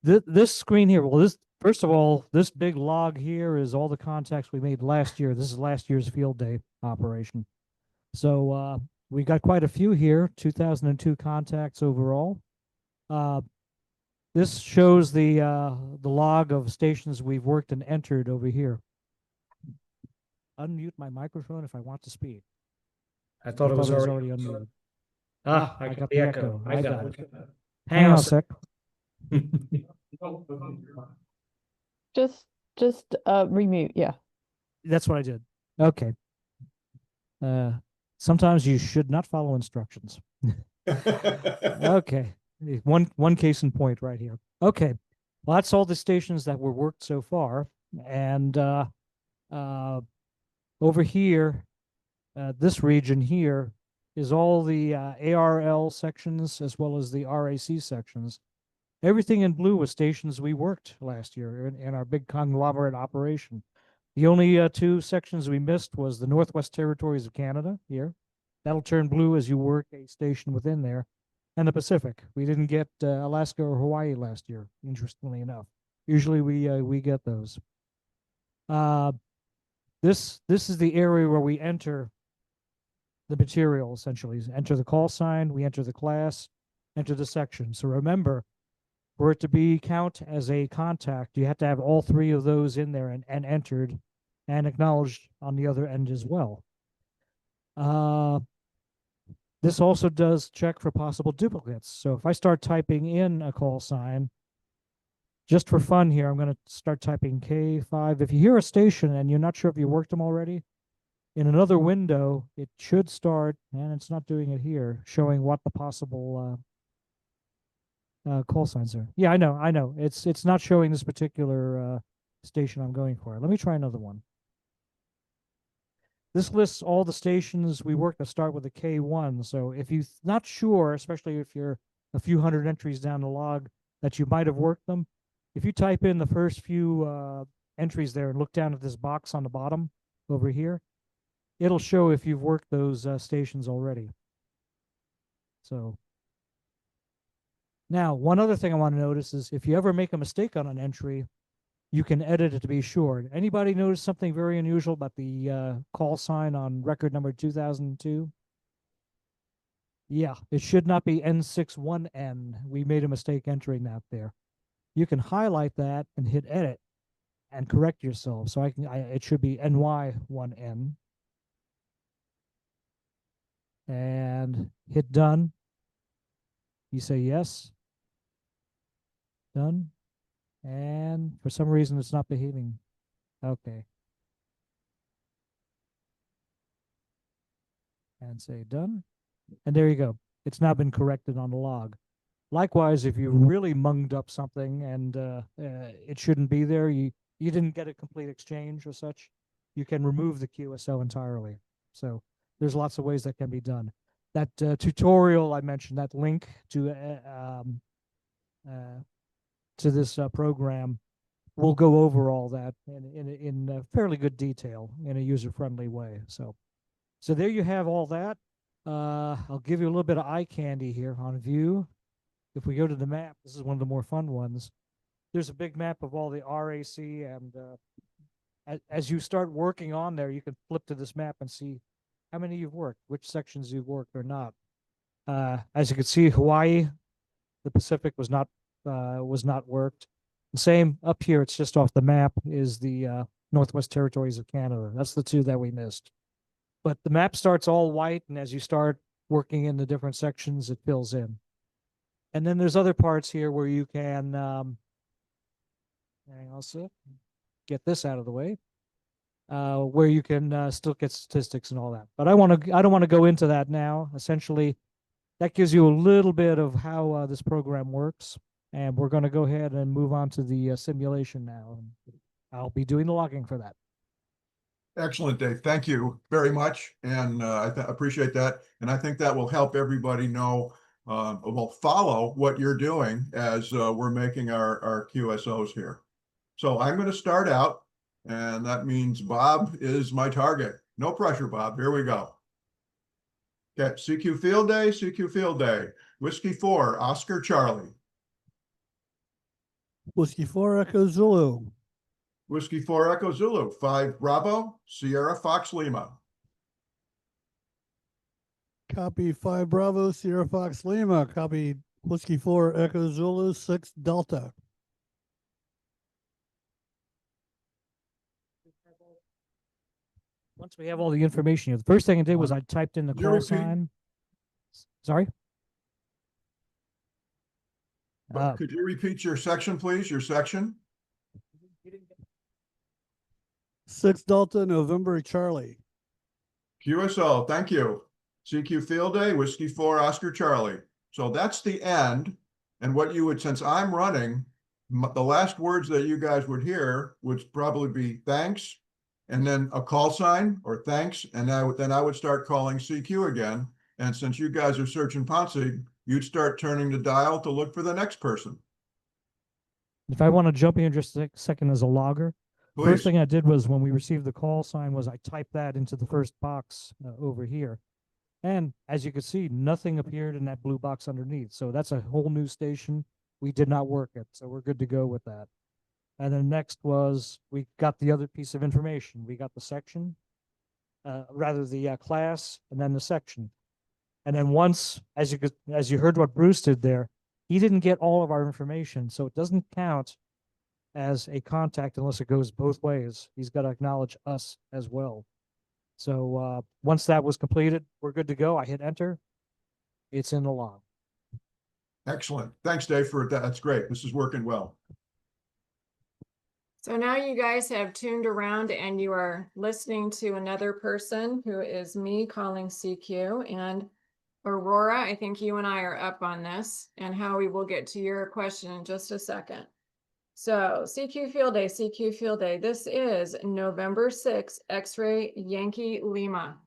Speaker 10: This screen here, well, this, first of all, this big log here is all the contacts we made last year. This is last year's field day operation. So we got quite a few here, 2002 contacts overall. This shows the log of stations we've worked and entered over here. Unmute my microphone if I want to speak.
Speaker 14: I thought it was already
Speaker 10: unmuted.
Speaker 14: I got the echo. I got it.
Speaker 10: Hang on a sec.
Speaker 2: Just remute, yeah.
Speaker 10: That's what I did. Okay. Sometimes you should not follow instructions. Okay. One case in point right here. Okay. Well, that's all the stations that were worked so far. And over here, this region here is all the ARL sections as well as the RAC sections. Everything in blue was stations we worked last year in our big conglomerate operation. The only two sections we missed was the Northwest Territories of Canada here. That'll turn blue as you work a station within there. And the Pacific. We didn't get Alaska or Hawaii last year, interestingly enough. Usually we get those. This is the area where we enter the material, essentially. Enter the call sign, we enter the class, enter the section. So remember, for it to be count as a contact, you have to have all three of those in there and entered and acknowledged on the other end as well. This also does check for possible duplicates. So if I start typing in a call sign, just for fun here, I'm going to start typing K5. If you hear a station and you're not sure if you worked them already, in another window, it should start, and it's not doing it here, showing what the possible call signs are. Yeah, I know. It's not showing this particular station I'm going for. Let me try another one. This lists all the stations we work that start with a K1. So if you're not sure, especially if you're a few hundred entries down the log, that you might have worked them, if you type in the first few entries there and look down at this box on the bottom over here, it'll show if you've worked those stations already. So now, one other thing I want to notice is if you ever make a mistake on an entry, you can edit it to be sure. Anybody notice something very unusual about the call sign on record number 2002? Yeah, it should not be N61N. We made a mistake entering that there. You can highlight that and hit edit and correct yourself. So it should be NY1N. And hit done. You say yes. Done. And for some reason, it's not behaving. Okay. And say done. And there you go. It's now been corrected on the log. Likewise, if you really munged up something and it shouldn't be there, you didn't get a complete exchange or such, you can remove the QSO entirely. So there's lots of ways that can be done. That tutorial I mentioned, that link to this program, will go over all that in fairly good detail in a user-friendly way. So there you have all that. I'll give you a little bit of eye candy here on view. If we go to the map, this is one of the more fun ones. There's a big map of all the RAC, and as you start working on there, you can flip to this map and see how many you've worked, which sections you've worked or not. As you can see, Hawaii, the Pacific was not worked. The same up here, it's just off the map, is the Northwest Territories of Canada. That's the two that we missed. But the map starts all white, and as you start working in the different sections, it fills in. And then there's other parts here where you can, hang on a sec, get this out of the way, where you can still get statistics and all that. But I don't want to go into that now. Essentially, that gives you a little bit of how this program works. And we're going to go ahead and move on to the simulation now. I'll be doing the logging for that.
Speaker 1: Excellent, Dave. Thank you very much. And I appreciate that. And I think that will help everybody know, follow what you're doing as we're making our QSOs here. So I'm going to start out, and that means Bob is my target. No pressure, Bob. Here we go. Okay, CQ Field Day, CQ Field Day. Whiskey 4, Oscar Charlie.
Speaker 3: Whiskey 4 Echo Zulu.
Speaker 1: Whiskey 4 Echo Zulu, 5 Bravo, Sierra Fox Lima.
Speaker 3: Copy 5 Bravo, Sierra Fox Lima. Copy Whiskey 4 Echo Zulu, 6 Delta.
Speaker 10: Once we have all the information, the first thing I did was I typed in the
Speaker 1: Could you
Speaker 10: call
Speaker 1: repeat?
Speaker 10: sign. Sorry?
Speaker 1: Could you repeat your section, please? Your section?
Speaker 3: 6 Delta, November Charlie.
Speaker 1: QSO, thank you. CQ Field Day, Whiskey 4 Oscar Charlie. So that's the end. And what you would, since I'm running, the last words that you guys would hear would probably be thanks, and then a call sign or thanks, and then I would start calling CQ again. And since you guys are searching Ponce, you'd start turning the dial to look for the next person.
Speaker 10: If I want to jump in just a second as a logger,
Speaker 1: Please.
Speaker 10: first thing I did was when we received the call sign was I typed that into the first box over here. And as you can see, nothing appeared in that blue box underneath. So that's a whole new station. We did not work it. So we're good to go with that. And then next was we got the other piece of information. We got the section, rather the class, and then the section. And then once, as you heard what Bruce did there, he didn't get all of our information. So it doesn't count as a contact unless it goes both ways. He's got to acknowledge us as well. So once that was completed, we're good to go. I hit enter. It's in the log.
Speaker 1: Excellent. Thanks, Dave, for that. That's great. This is working well.
Speaker 2: So now you guys have tuned around and you are listening to another person who is me calling CQ, and Aurora, I think you and I are up on this, and Howie will get to your question in just a second. So CQ Field Day, CQ Field Day. This is November 6th, X-Ray Yankee Lima.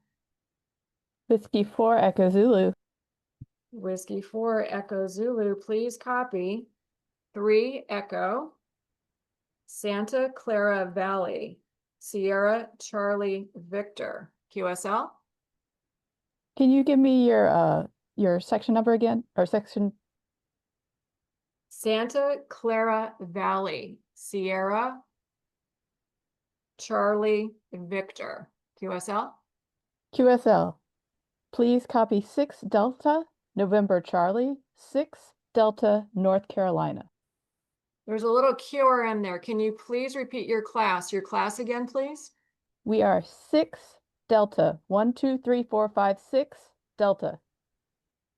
Speaker 15: Whiskey 4 Echo Zulu.
Speaker 2: Whiskey 4 Echo Zulu, please copy 3 Echo Santa Clara Valley, Sierra Charlie Victor. QSL?
Speaker 15: Can you give me your section number again, or section?
Speaker 2: Santa Clara Valley, Sierra Charlie Victor. QSL?
Speaker 15: QSL. Please copy 6 Delta, November Charlie, 6 Delta, North Carolina.
Speaker 2: There's a little QRM there. Can you please repeat your class again, please?
Speaker 15: We are 6 Delta, 1, 2, 3, 4, 5, 6 Delta.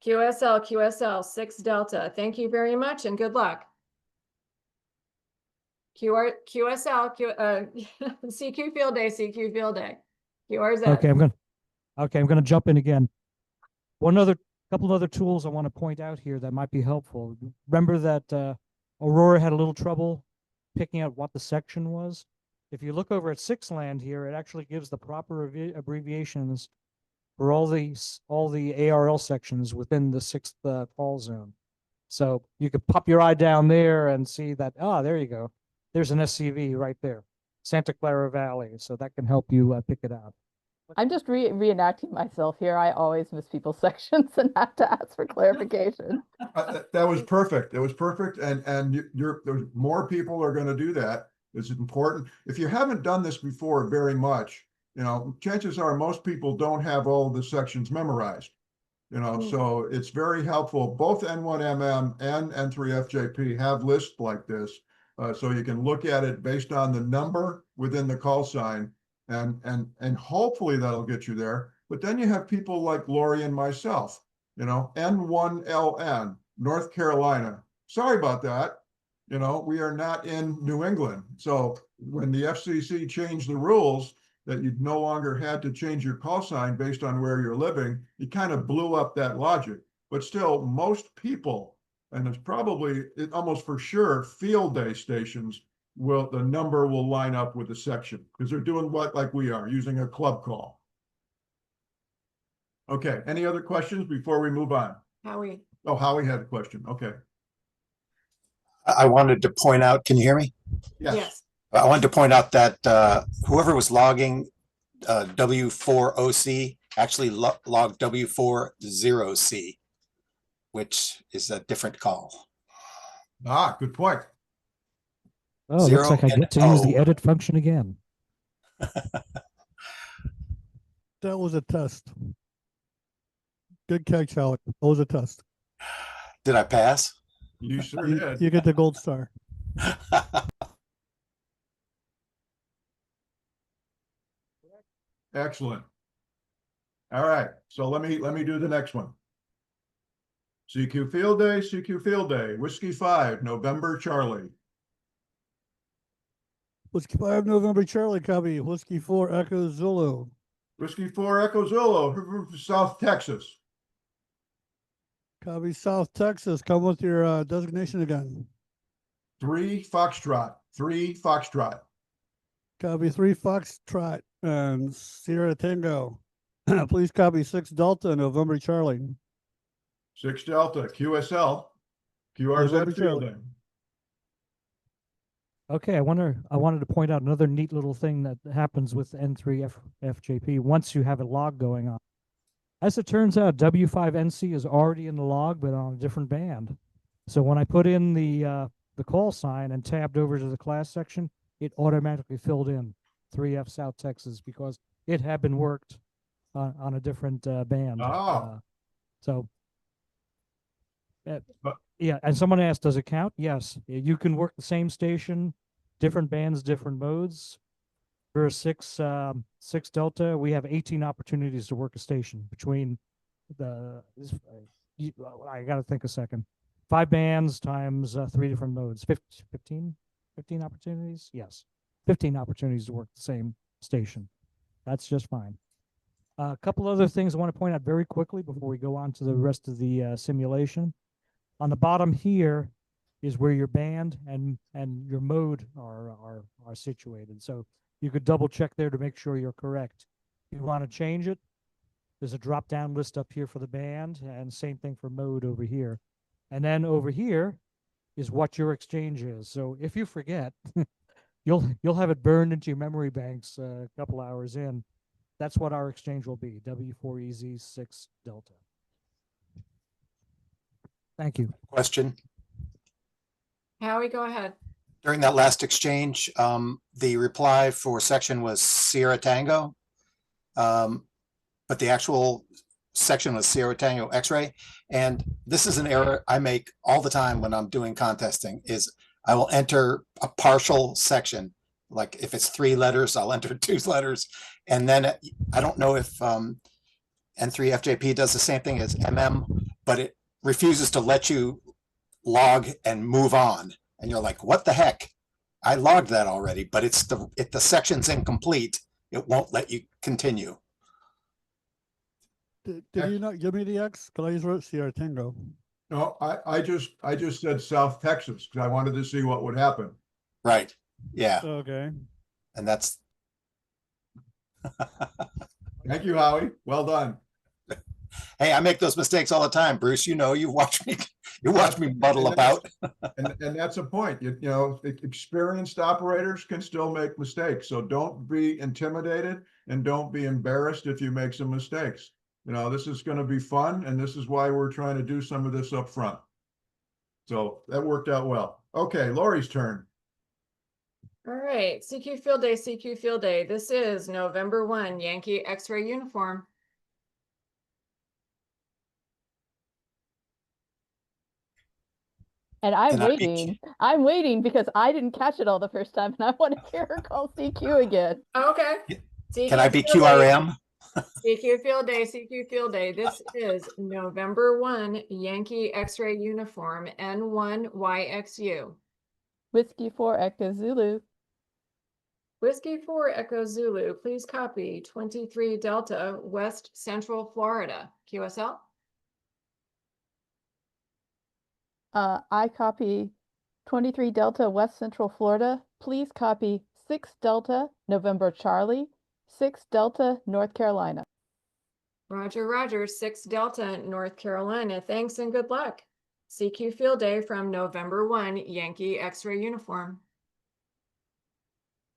Speaker 2: QSL, 6 Delta. Thank you very much and good luck. QSL, CQ Field Day, CQ Field Day. QRZ.
Speaker 10: Okay, I'm gonna jump in again. Couple other tools I want to point out here that might be helpful. Remember that Aurora had a little trouble picking out what the section was. If you look over at 6 land here, it actually gives the proper abbreviations for all the ARL sections within the 6th call zone. So you could pop your eye down there and see that, there you go. There's an SCV right there, Santa Clara Valley. So that can help you pick it out.
Speaker 15: I'm just reenacting myself here. I always miss people's sections and have to ask for clarification.
Speaker 1: That was perfect. It was perfect. And there's more people are going to do that. It's important. If you haven't done this before very much, chances are most people don't have all the sections memorized, so it's very helpful. Both N1MM and N3FJP have lists like this. So you can look at it based on the number within the call sign, and hopefully that'll get you there. But then you have people like Lori and myself, N1LN, North Carolina. Sorry about that. We are not in New England. So when the FCC changed the rules that you no longer had to change your call sign based on where you're living, it kind of blew up that logic. But still, most people, and it's probably almost for sure, field day stations, the number will line up with the section because they're doing like we are, using a club call. Okay, any other questions before we move on?
Speaker 2: Howie.
Speaker 1: Oh, Howie had a question. Okay.
Speaker 16: I wanted to point out, can you hear me?
Speaker 2: Yes.
Speaker 16: I wanted to point out that whoever was logging W4OC actually logged W40C, which is a different call.
Speaker 1: Good point.
Speaker 10: Oh, looks
Speaker 16: 0
Speaker 10: like I
Speaker 16: and
Speaker 10: get to use the
Speaker 16: O.
Speaker 10: edit function again.
Speaker 3: That was a test. Good catch, Alec. That was a test.
Speaker 16: Did I pass?
Speaker 1: You sure
Speaker 3: You,
Speaker 1: did.
Speaker 3: you get the gold star.
Speaker 1: Excellent. All right, so let me do the next one. CQ Field Day, CQ Field Day, Whiskey 5, November Charlie.
Speaker 3: Whiskey 5 November Charlie copy. Whiskey 4 Echo Zulu.
Speaker 1: Whiskey 4, Echo Zulu, South Texas.
Speaker 3: Copy South Texas. Come with your designation again.
Speaker 1: 3, Foxtrot, 3, Foxtrot.
Speaker 3: Copy 3 Foxtrot and Sierra Tango. Please copy 6 Delta November Charlie.
Speaker 1: 6 Delta, QSL,
Speaker 3: November
Speaker 1: QRZ Field
Speaker 3: Charlie.
Speaker 1: Day.
Speaker 10: Okay, I wanted to point out another neat little thing that happens with N3 FJP once you have a log going on. As it turns out, W5NC is already in the log, but on a different band. So when I put in the call sign and tabbed over to the class section, it automatically filled in 3F South Texas because it had been worked on a different band.
Speaker 1: Oh.
Speaker 10: Yeah, and someone asked, does it count? Yes, you can work the same station, different bands, different modes. For a 6 Delta, we have 18 opportunities to work a station between I got to think a second. 5 bands times 3 different modes. 15 opportunities? Yes, 15 opportunities to work the same station. That's just fine. A couple other things I want to point out very quickly before we go on to the rest of the simulation. On the bottom here is where your band and your mode are situated. So you could double check there to make sure you're correct. If you want to change it, there's a drop down list up here for the band, and same thing for mode over here. And then over here is what your exchange is. So if you forget, you'll have it burned into your memory banks a couple hours in. That's what our exchange will be, W4EZ6 Delta. Thank you.
Speaker 16: Question.
Speaker 2: Howie, go ahead.
Speaker 16: During that last exchange, the reply for section was Sierra Tango. But the actual section was Sierra Tango X-ray. And this is an error I make all the time when I'm doing contesting, is I will enter a partial section. Like if it's 3 letters, I'll enter 2 letters. And then I don't know if N3FJP does the same thing as MM, but it refuses to let you log and move on. And you're like, what the heck? I logged that already, but if the section's incomplete, it won't let you continue.
Speaker 3: Did you not give me the X? Because I just wrote Sierra Tango.
Speaker 1: No, I just said South Texas because I wanted to see what would happen.
Speaker 16: Right. Yeah.
Speaker 3: Okay.
Speaker 16: And that's.
Speaker 1: Thank you, Howie. Well done.
Speaker 16: Hey, I make those mistakes all the time, Bruce. You know, you watch me muddle about.
Speaker 1: and that's a point. You know, experienced operators can still make mistakes. So don't be intimidated and don't be embarrassed if you make some mistakes. You know, this is going to be fun, and this is why we're trying to do some of this up front. So that worked out well. Okay, Lori's turn.
Speaker 2: All right, CQ Field Day, CQ Field Day. This is November 1, Yankee X-ray uniform.
Speaker 15: And I'm waiting because I didn't catch it all the first time, and I want to hear her call CQ again.
Speaker 2: Okay.
Speaker 16: Can I be QRM?
Speaker 2: CQ Field Day, CQ Field Day. This is November 1, Yankee X-ray uniform, N1YXU.
Speaker 15: Whiskey 4 Echo Zulu.
Speaker 2: Whiskey 4 Echo Zulu, please copy 23 Delta, West Central Florida. QSL?
Speaker 15: I copy 23 Delta, West Central Florida. Please copy 6 Delta, November Charlie, 6 Delta, North Carolina.
Speaker 2: Roger, Roger, 6 Delta, North Carolina. Thanks and good luck. CQ Field Day from November 1, Yankee X-ray uniform.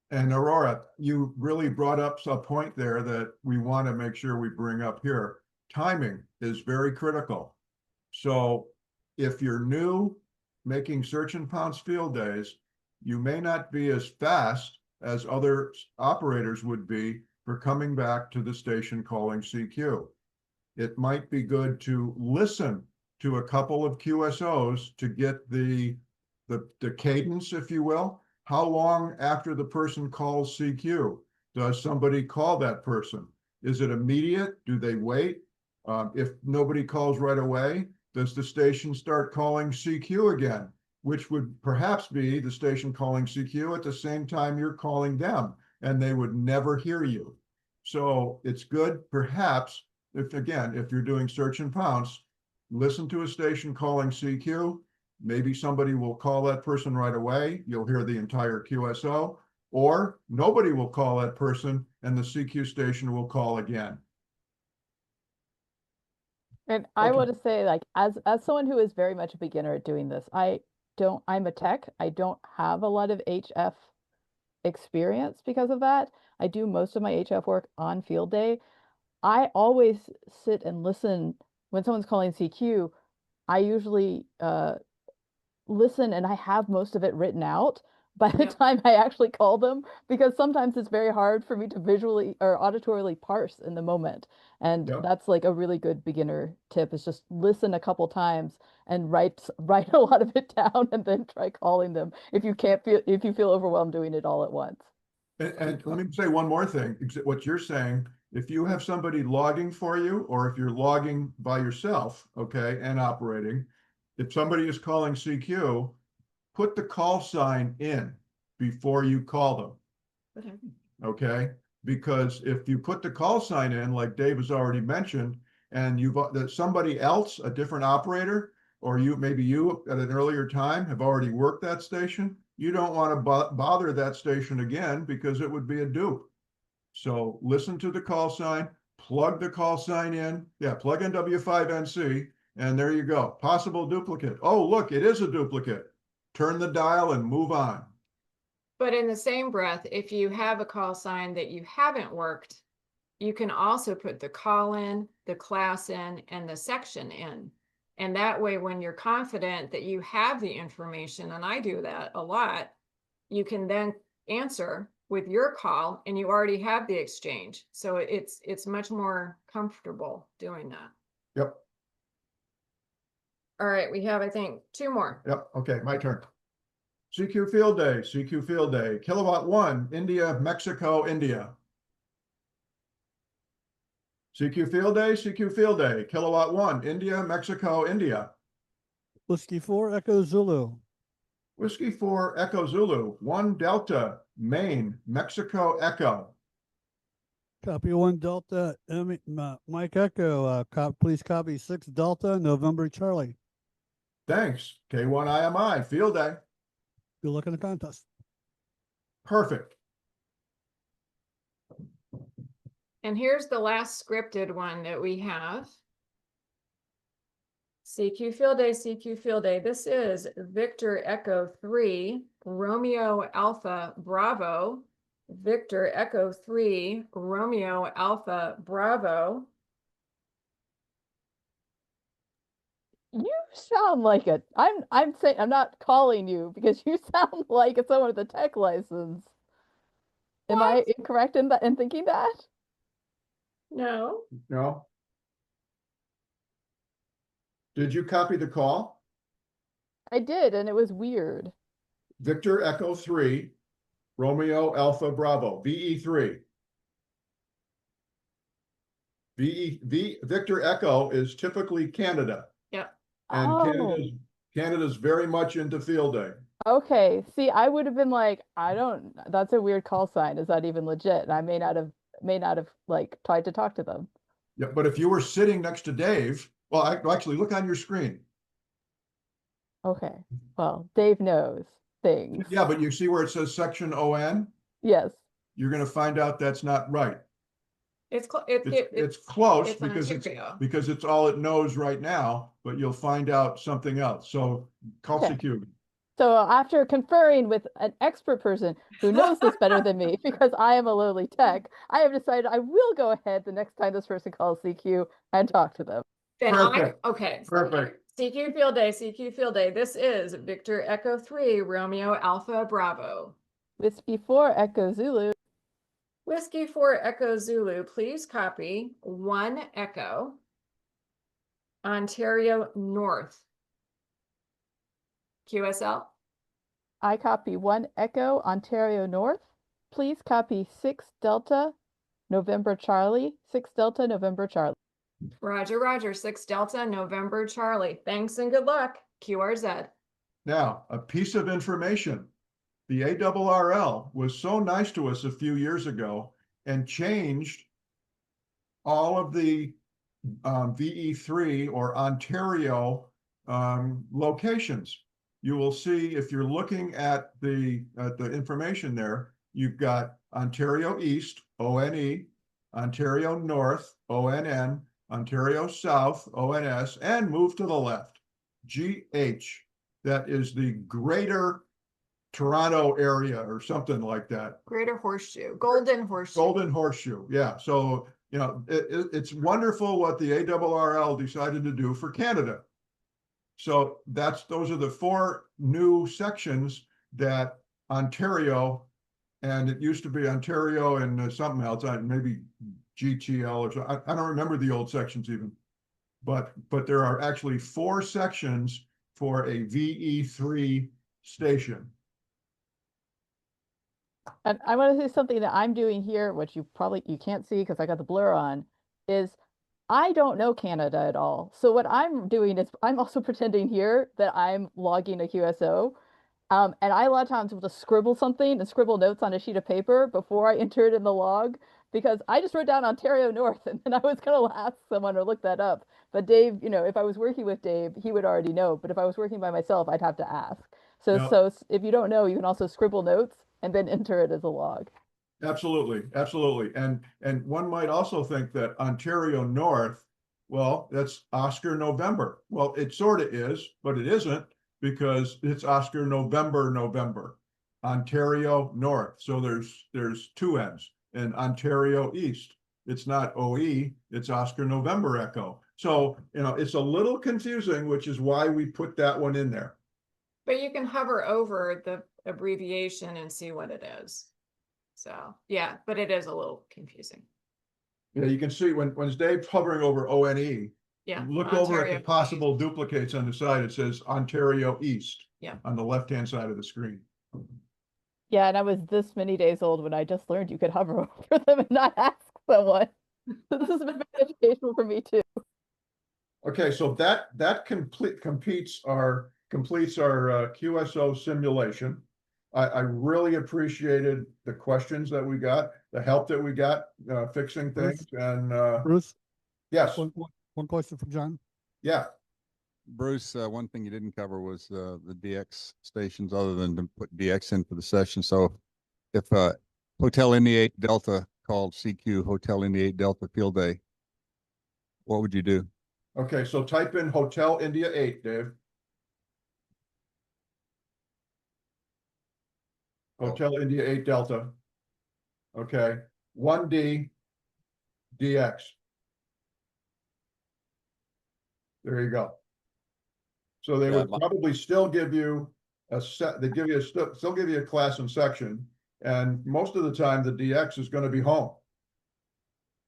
Speaker 1: And Aurora, you really brought up a point there that we want to make sure we bring up here. Timing is very critical. So if you're new making search and pounce field days, you may not be as fast as other operators would be for coming back to the station calling CQ. It might be good to listen to a couple of QSOs to get the cadence, if you will. How long after the person calls CQ does somebody call that person? Is it immediate? Do they wait? If nobody calls right away, does the station start calling CQ again? Which would perhaps be the station calling CQ at the same time you're calling them, and they would never hear you. So it's good, perhaps, if you're doing search and pounce, listen to a station calling CQ. Maybe somebody will call that person right away. You'll hear the entire QSO, or nobody will call that person and the CQ station will call again.
Speaker 15: And I
Speaker 1: Okay.
Speaker 15: want to say, like, as someone who is very much a beginner at doing this, I'm a tech. I don't have a lot of HF experience because of that. I do most of my HF work on field day. I always sit and listen when someone's calling CQ. I usually listen, and I have most of it written out by the time I actually call them, because sometimes it's very hard for me to visually or auditorily parse in the moment. And that's like a really good beginner tip, is just listen a couple times and write a lot of it down, and then try calling them if you feel overwhelmed doing it all at once.
Speaker 1: And let me say one more thing. What you're saying, if you have somebody logging for you, or if you're logging by yourself, okay, and operating, if somebody is calling CQ, put the call sign in before you call them. Okay? Because if you put the call sign in, like Dave has already mentioned, and that somebody else, a different operator, or maybe you at an earlier time have already worked that station, you don't want to bother that station again, because it would be a dupe. So listen to the call sign, plug the call sign in. Yeah, plug in W5NC, and there you go. Possible duplicate. Oh, look, it is a duplicate. Turn the dial and move on.
Speaker 2: But in the same breath, if you have a call sign that you haven't worked, you can also put the call in, the class in, and the section in. And that way, when you're confident that you have the information, and I do that a lot, you can then answer with your call, and you already have the exchange. So it's much more comfortable doing that.
Speaker 1: Yep.
Speaker 2: All right, we have, I think, 2 more.
Speaker 1: Yep. Okay, my turn. CQ Field Day, CQ Field Day, Kilowatt 1, India, Mexico, India. CQ Field Day, CQ Field Day, Kilowatt 1, India, Mexico, India.
Speaker 3: Whiskey 4 Echo Zulu.
Speaker 1: Whiskey 4 Echo Zulu, 1 Delta, Maine, Mexico, Echo.
Speaker 3: Copy 1 Delta, Mike Echo. Please copy 6 Delta, November Charlie.
Speaker 1: Thanks. K1 IMI, Field Day.
Speaker 3: Good luck in the contest.
Speaker 1: Perfect.
Speaker 2: And here's the last scripted one that we have. CQ Field Day, CQ Field Day. This is Victor Echo 3, Romeo Alpha Bravo. Victor Echo 3, Romeo Alpha Bravo.
Speaker 15: You sound like it. I'm saying, I'm not calling you, because you sound like someone with a tech license. Am I incorrect in thinking that?
Speaker 2: No.
Speaker 1: No. Did you copy the call?
Speaker 15: I did, and it was weird.
Speaker 1: Victor Echo 3, Romeo Alpha Bravo, VE3. Victor Echo is typically Canada.
Speaker 2: Yep.
Speaker 1: And Canada's very much into Field Day.
Speaker 15: Okay. See, I would have been like, that's a weird call sign. Is that even legit? And I may not have like tried to talk to them.
Speaker 1: Yeah, but if you were sitting next to Dave, well, actually look on your screen.
Speaker 15: Okay. Well, Dave knows things.
Speaker 1: Yeah, but you see where it says section ON?
Speaker 15: Yes.
Speaker 1: You're going to find out that's not right.
Speaker 2: It's close
Speaker 1: because it's all it knows right now, but you'll find out something else. So call CQ.
Speaker 15: So after conferring with an expert person who knows this better than me, because I am a lowly tech, I have decided I will go ahead the next time this person calls CQ and talk to them.
Speaker 2: Then
Speaker 1: Perfect.
Speaker 2: Okay.
Speaker 1: Perfect.
Speaker 2: CQ Field Day, CQ Field Day. This is Victor Echo 3, Romeo Alpha Bravo.
Speaker 15: Whiskey 4 Echo Zulu.
Speaker 2: Whiskey 4 Echo Zulu, please copy 1 Echo, Ontario North. QSL?
Speaker 15: I copy 1 Echo Ontario North. Please copy 6 Delta November Charlie. 6 Delta November Charlie.
Speaker 2: Roger, Roger, 6 Delta November Charlie. Thanks and good luck. QRZ.
Speaker 1: Now, a piece of information. The ARRL was so nice to us a few years ago and changed all of the VE3 or Ontario locations. You will see if you're looking at the information there, you've got Ontario East, ONE, Ontario North, ONN, Ontario South, ONS, and move to the left, GH. That is the Greater Toronto area or something like that.
Speaker 2: Greater Horseshoe, Golden Horseshoe.
Speaker 1: Golden Horseshoe, yeah. So, you know, it's wonderful what the ARRL decided to do for Canada. So those are the 4 new sections that Ontario, and it used to be Ontario and something else, maybe GTL or so. I don't remember the old sections even, but there are actually 4 sections for a VE3 station.
Speaker 15: And I want to say something that I'm doing here, which you can't see because I got the blur on, is I don't know Canada at all. So what I'm doing is I'm also pretending here that I'm logging a QSO. And I a lot of times will just scribble something and scribble notes on a sheet of paper before I enter it in the log, because I just wrote down Ontario North and then I was going to ask someone to look that up. But Dave, you know, if I was working with Dave, he would already know. But if I was working by myself, I'd have to ask. So,
Speaker 1: Yep.
Speaker 15: so if you don't know, you can also scribble notes and then enter it as a log.
Speaker 1: Absolutely, absolutely. And one might also think that Ontario North, well, that's Oscar November. Well, it sort of is, but it isn't, because it's Oscar November, Ontario North. So there's 2 N's. And Ontario East, it's not OE, it's Oscar November Echo. So, you know, it's a little confusing, which is why we put that one in there.
Speaker 2: But you can hover over the abbreviation and see what it is. So, yeah, but it is a little confusing.
Speaker 1: Yeah, you can see when Dave's hovering over ONE,
Speaker 2: Yeah.
Speaker 1: look over at
Speaker 2: Ontario
Speaker 1: the possible duplicates on the side. It says Ontario East.
Speaker 2: Yeah.
Speaker 1: On the left-hand side of the screen.
Speaker 15: Yeah, and I was this many days old when I just learned you could hover over them and not ask someone. This has been very educational for me too.
Speaker 1: Okay, so that completes our QSO simulation. I really appreciated the questions that we got, the help that we got fixing things, and
Speaker 3: Bruce,
Speaker 1: yes,
Speaker 3: one question for John.
Speaker 1: yeah.
Speaker 11: Bruce, one thing you didn't cover was the DX stations, other than to put DX in for the session. So if Hotel Indy 8 Delta called CQ Hotel Indy 8 Delta Field Day, what would you do?
Speaker 1: Okay, so type in Hotel India 8, Dave. Hotel India 8 Delta. Okay, 1D DX. There you go. So they would probably still give you a set, they give you still give you a class and section, and most of the time the DX is going to be home.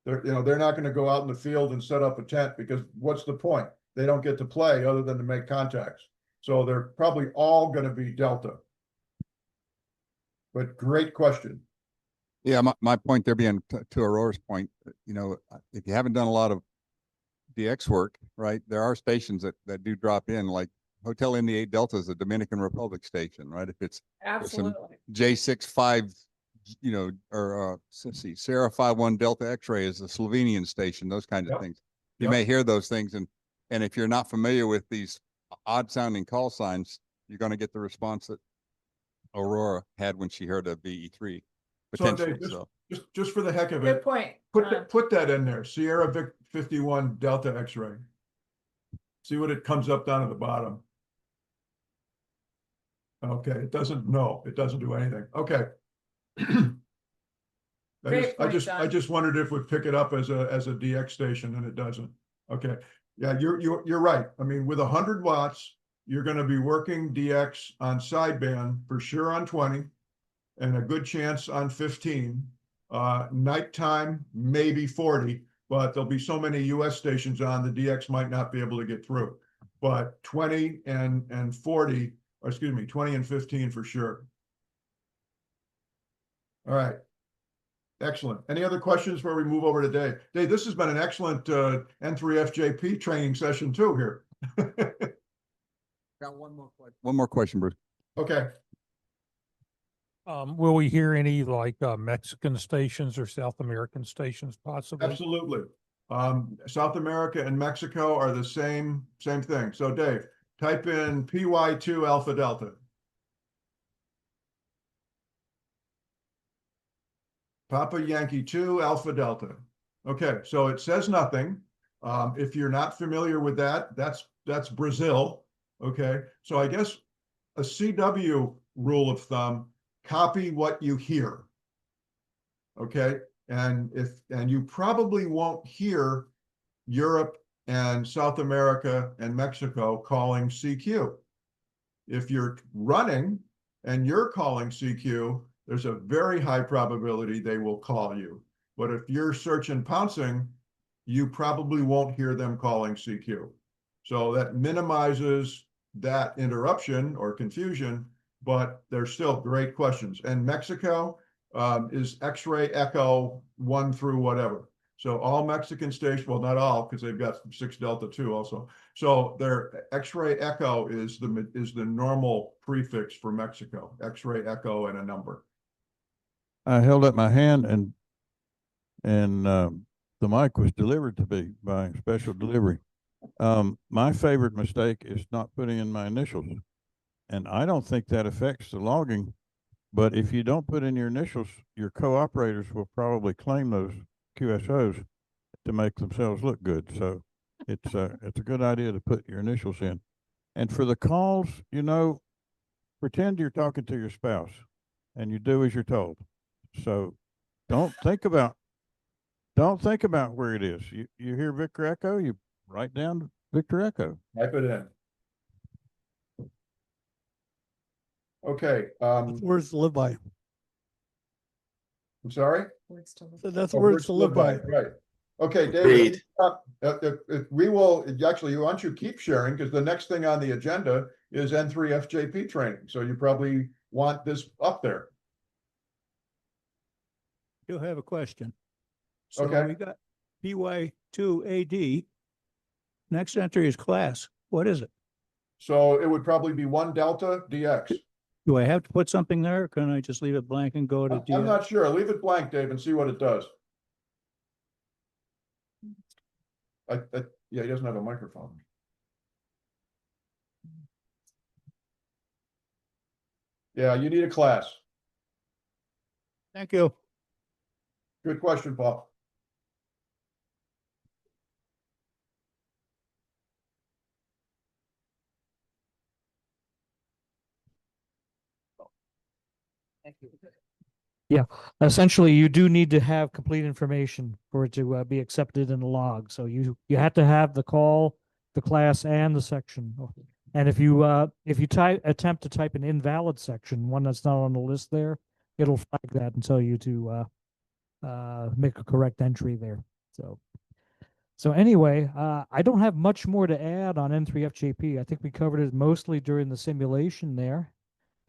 Speaker 1: They're not going to go out in the field and set up a tent, because what's the point? They don't get to play other than to make contacts. So they're probably all going to be Delta. But great question.
Speaker 11: Yeah, my point there being to Aurora's point, you know, if you haven't done a lot of DX work, right, there are stations that do drop in, like Hotel Indy 8 Delta is a Dominican Republic station, right? If it's
Speaker 2: Absolutely.
Speaker 11: J65, you know, or let's see, Sierra 51 Delta X-ray is a Slovenian station, those kinds of things. You may hear those things, and if you're not familiar with these odd sounding call signs, you're going to get the response that Aurora had when she heard a VE3. Potentially,
Speaker 1: just for the heck of
Speaker 2: Good
Speaker 1: it,
Speaker 2: point.
Speaker 1: put that in there. Sierra Vic 51 Delta X-ray. See what it comes up down at the bottom. Okay, it doesn't do anything. Okay. I just wondered if we'd pick it up as a DX station, and it doesn't. Okay. Yeah, you're right. I mean, with 100 watts, you're gonna be working DX on sideband for sure on 20 and a good chance on 15. Nighttime, maybe 40, but there'll be so many US stations on, the DX might not be able to get through. But 20 and 40, or excuse me, 20 and 15 for sure. All right. Excellent. Any other questions before we move over to Dave? Dave, this has been an excellent N3FJP training session too here.
Speaker 11: Got one more question, Bruce.
Speaker 1: Okay.
Speaker 4: Will we hear any like Mexican stations or South American stations possibly?
Speaker 1: Absolutely. South America and Mexico are the same thing. So Dave, type in PY2 Alpha Delta. Papa Yankee 2 Alpha Delta. Okay, so it says nothing. If you're not familiar with that, that's Brazil. Okay, so I guess a CW rule of thumb, copy what you hear. Okay, and you probably won't hear Europe and South America and Mexico calling CQ. If you're running and you're calling CQ, there's a very high probability they will call you. But if you're search and pouncing, you probably won't hear them calling CQ. So that minimizes that interruption or confusion, but they're still great questions. And Mexico is X-ray echo 1 through whatever. So all Mexican stations, well, not all, because they've got 6 Delta 2 also. So their X-ray echo is the normal prefix for Mexico, X-ray echo and a number.
Speaker 6: I held up my hand and the mic was delivered to me by special delivery. My favorite mistake is not putting in my initials, and I don't think that affects the logging. But if you don't put in your initials, your co-operators will probably claim those QSOs to make themselves look good. So it's a good idea to put your initials in. And for the calls, pretend you're talking to your spouse and you do as you're told. So don't think about where it is. You hear Victor Echo, you write down Victor Echo.
Speaker 1: Type it in. Okay.
Speaker 3: Words to live by.
Speaker 1: I'm sorry?
Speaker 3: So that's
Speaker 1: Oh,
Speaker 3: words to live by.
Speaker 1: Right. Okay, David. We will actually, why don't you keep sharing, because the next thing on the agenda is N3FJP training. So you probably want this up there.
Speaker 8: Do have a question. So
Speaker 1: Okay.
Speaker 8: we got PY2AD. Next entry is class. What is it?
Speaker 1: So it would probably be 1 Delta DX.
Speaker 8: Do I have to put something there? Or can I just leave it blank and go to DX?
Speaker 1: I'm not sure. Leave it blank, Dave, and see what it does. Yeah, he doesn't have a microphone. Yeah, you need a class.
Speaker 8: Thank you.
Speaker 1: Good question, Paul.
Speaker 10: Yeah, essentially, you do need to have complete information for it to be accepted in the log. So you have to have the call, the class, and the section. And if you attempt to type an invalid section, one that's not on the list there, it'll flag that and tell you to make a correct entry there. So anyway, I don't have much more to add on N3FJP. I think we covered it mostly during the simulation there.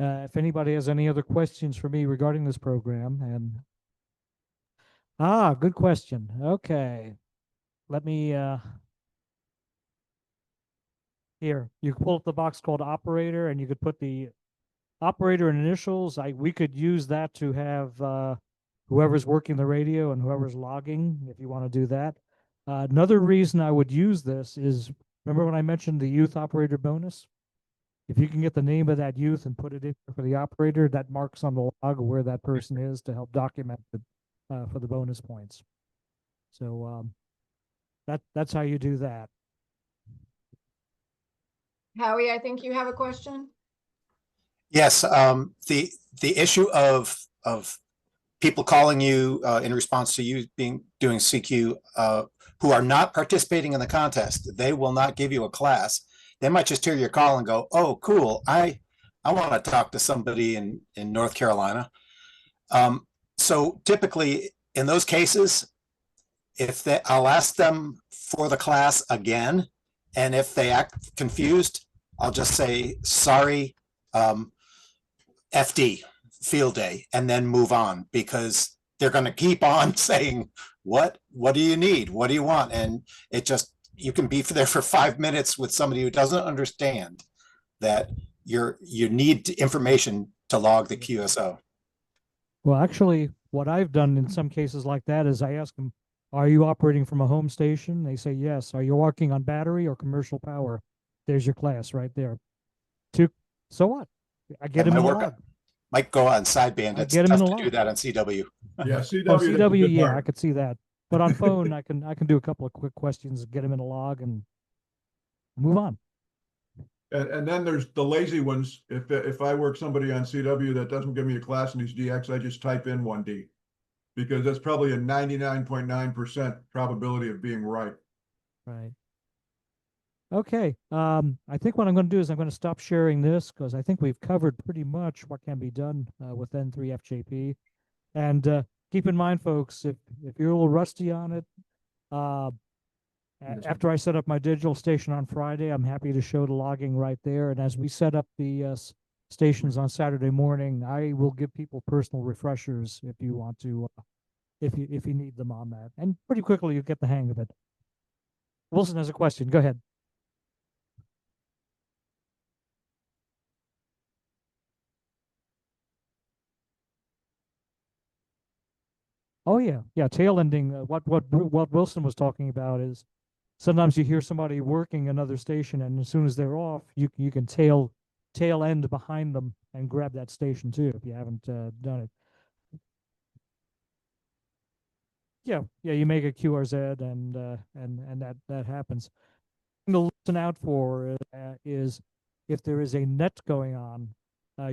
Speaker 10: If anybody has any other questions for me regarding this program, good question. Okay, let me here. You pull up the box called operator, and you could put the operator and initials. We could use that to have whoever's working the radio and whoever's logging, if you want to do that. Another reason I would use this is, remember when I mentioned the youth operator bonus? If you can get the name of that youth and put it in for the operator, that marks on the log where that person is to help document it for the bonus points. So that's how you do that.
Speaker 2: Howie, I think you have a question.
Speaker 16: Yes, the issue of people calling you in response to you doing CQ who are not participating in the contest. They will not give you a class. They might just hear your call and go, "Oh, cool! I want to talk to somebody in North Carolina." So typically in those cases, I'll ask them for the class again, and if they act confused, I'll just say, "Sorry, FD, field day," and then move on, because they're going to keep on saying, what do you need? What do you want? And it just, you can be there for 5 minutes with somebody who doesn't understand that you need information to log the QSO.
Speaker 10: Well, actually, what I've done in some cases like that is I ask them, are you operating from a home station? They say yes. Are you working on battery or commercial power? There's your class right there. So what? I get them in the log.
Speaker 16: Might go on sideband. It's
Speaker 10: get 'em in
Speaker 16: tough
Speaker 10: the
Speaker 16: to do
Speaker 10: log.
Speaker 16: that on CW.
Speaker 1: Yeah,
Speaker 10: Oh,
Speaker 1: CW.
Speaker 10: CW, yeah, I could see that. But on phone, I can do a couple of quick questions, get them in a log, and move on.
Speaker 1: And then there's the lazy ones. If I work somebody on CW that doesn't give me a class in these DX, I just type in 1D, because that's probably a 99.9% probability of being right.
Speaker 10: Right. Okay. I think what I'm going to do is I'm going to stop sharing this, because I think we've covered pretty much what can be done with N3FJP. And keep in mind, folks, if you're a little rusty on it, after I set up my digital station on Friday, I'm happy to show the logging right there. And as we set up the stations on Saturday morning, I will give people personal refreshers if you want to, if you need them on that. And pretty quickly you get the hang of it. Wilson has a question. Go ahead. Oh yeah, yeah. Tail ending. What Wilson was talking about is sometimes you hear somebody working another station, and as soon as they're off, you can tail end behind them and grab that station too if you haven't done it. Yeah, you make a QRZ and that happens. To listen out for is if there is a net going on,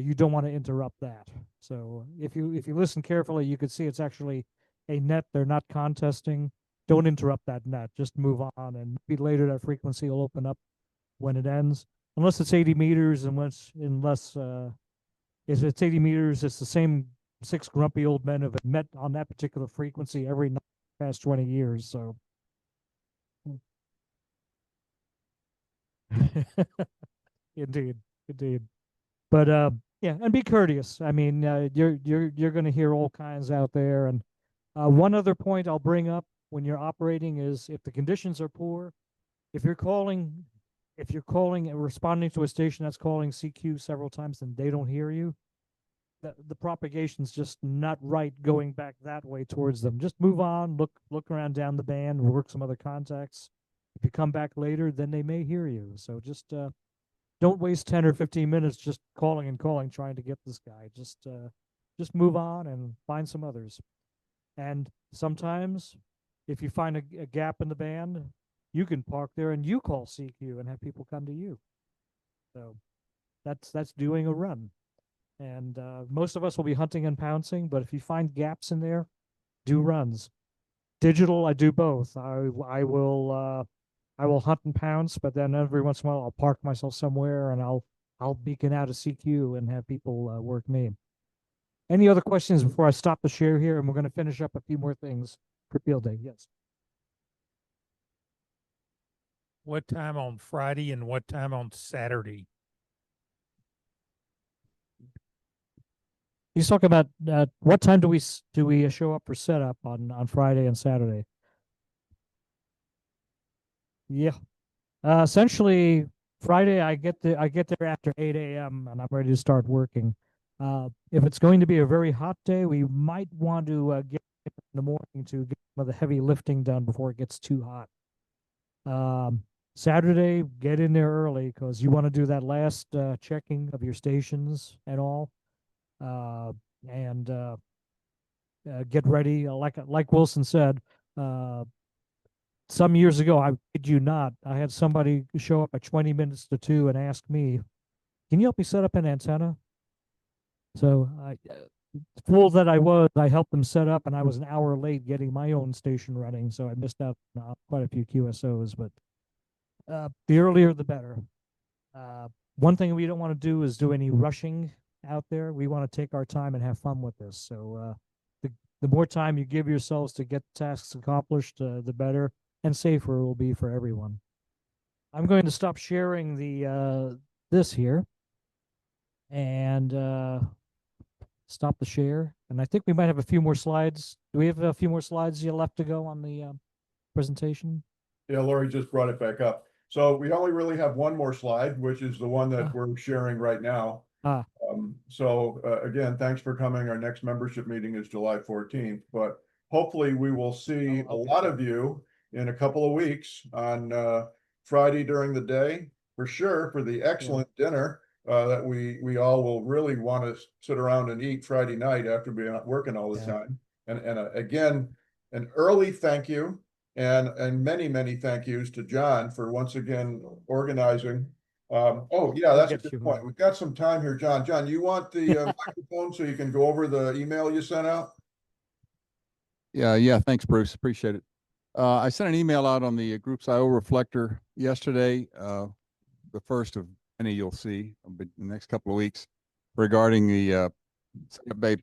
Speaker 10: you don't want to interrupt that. So if you listen carefully, you could see it's actually a net. They're not contesting. Don't interrupt that net. Just move on, and maybe later that frequency will open up when it ends. Unless it's 80 meters, unless if it's 80 meters, it's the same 6 grumpy old men have met on that particular frequency every night for the past 20 years. So. Indeed. But yeah, and be courteous. I mean, you're going to hear all kinds out there. And one other point I'll bring up when you're operating is if the conditions are poor, if you're calling and responding to a station that's calling CQ several times and they don't hear you, the propagation's just not right going back that way towards them. Just move on, look around down the band, work some other contacts. If you come back later, then they may hear you. So just don't waste 10 or 15 minutes just calling and calling, trying to get this guy. Just move on and find some others. And sometimes if you find a gap in the band, you can park there and you call CQ and have people come to you. So that's doing a run. And most of us will be hunting and pouncing, but if you find gaps in there, do runs. Digital, I do both. I will hunt and pounce, but then every once in a while I'll park myself somewhere and I'll beacon out a CQ and have people work me. Any other questions before I stop the share here? And we're going to finish up a few more things for field day. Yes.
Speaker 17: What time on Friday and what time on Saturday?
Speaker 10: He's talking about what time do we show up for setup on Friday and Saturday? Yeah, essentially Friday I get there after 8 a.m. and I'm ready to start working. If it's going to be a very hot day, we might want to get in the morning to get some of the heavy lifting done before it gets too hot. Saturday, get in there early because you want to do that last checking of your stations and all. And get ready. Like Wilson said, some years ago, I kid you not, I had somebody show up at 20 minutes to 2 and ask me, "Can you help me set up an antenna?" So fool that I was, I helped them set up and I was an hour late getting my own station running, so I missed out on quite a few QSOs, but the earlier the better. One thing we don't want to do is do any rushing out there. We want to take our time and have fun with this. So the more time you give yourselves to get tasks accomplished, the better and safer it will be for everyone. I'm going to stop sharing the this here and stop the share. And I think we might have a few more slides. Do we have a few more slides you left to go on the presentation?
Speaker 1: Yeah, Lori just brought it back up. So we only really have one more slide, which is the one that we're sharing right now. Again, thanks for coming. Our next membership meeting is July 14th, but hopefully we will see a lot of you in a couple of weeks on Friday during the day, for sure, for the excellent dinner that we all will really want to sit around and eat Friday night after being working all the time. And again, an early thank you and many thank yous to John for once again organizing. Oh yeah, that's a good point. We've got some time here, John. John, you want the microphone so you can go over the email you sent out?
Speaker 11: Yeah. Thanks, Bruce. Appreciate it. I sent an email out on the Groups IO reflector yesterday, the first of many you'll see in the next couple of weeks, regarding the Bay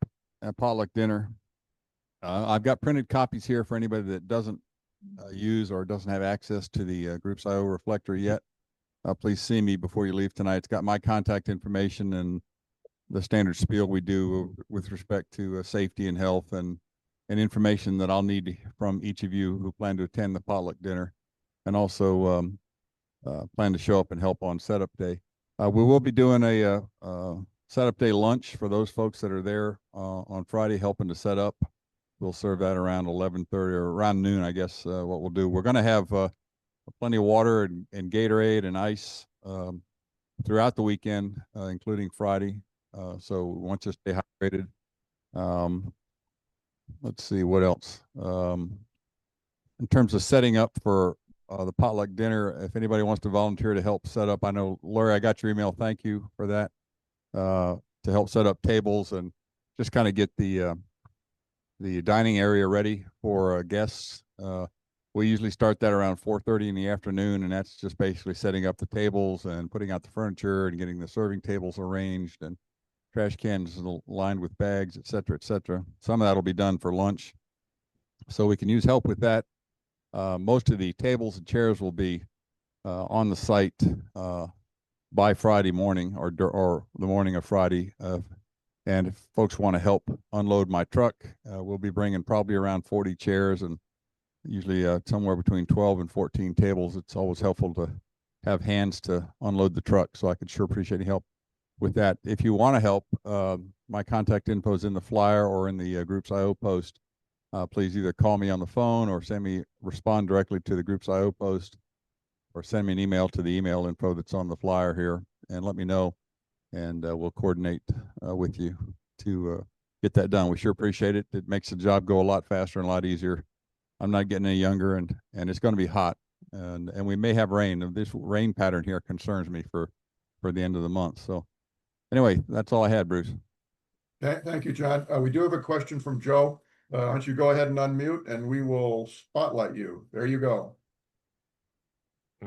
Speaker 11: potluck dinner. I've got printed copies here for anybody that doesn't use or doesn't have access to the Groups IO reflector yet. Please see me before you leave tonight. It's got my contact information and the standard spiel we do with respect to safety and health and information that I'll need from each of you who plan to attend the potluck dinner, and also plan to show up and help on setup day. We will be doing a setup day lunch for those folks that are there on Friday helping to set up. We'll serve that around 11:30 or around noon, I guess. What we'll do, we're going to have plenty of water and Gatorade and ice throughout the weekend, including Friday. So we want you to stay hydrated. Let's see what else. In terms of setting up for the potluck dinner, if anybody wants to volunteer to help set up, I know, Lori, I got your email. Thank you for that. To help set up tables and just kind of get the dining area ready for guests. We usually start that around 4:30 in the afternoon, and that's just basically setting up the tables and putting out the furniture and getting the serving tables arranged and trash cans lined with bags, et cetera, et cetera. Some of that will be done for lunch, so we can use help with that. Most of the tables and chairs will be on the site by Friday morning or the morning of Friday. And if folks want to help unload my truck, we'll be bringing probably around 40 chairs and usually somewhere between 12 and 14 tables. It's always helpful to have hands to unload the truck, so I could sure appreciate any help with that. If you want to help, my contact info is in the flyer or in the Groups IO post. Please either call me on the phone or respond directly to the Groups IO post, or send me an email to the email info that's on the flyer here and let me know, and we'll coordinate with you to get that done. We sure appreciate it. It makes the job go a lot faster and a lot easier. I'm not getting any younger, and it's going to be hot, and we may have rain. This rain pattern here concerns me for the end of the month. So anyway, that's all I had, Bruce.
Speaker 1: Thank you, John. We do have a question from Joe. Why don't you go ahead and unmute and we will spotlight you. There you go.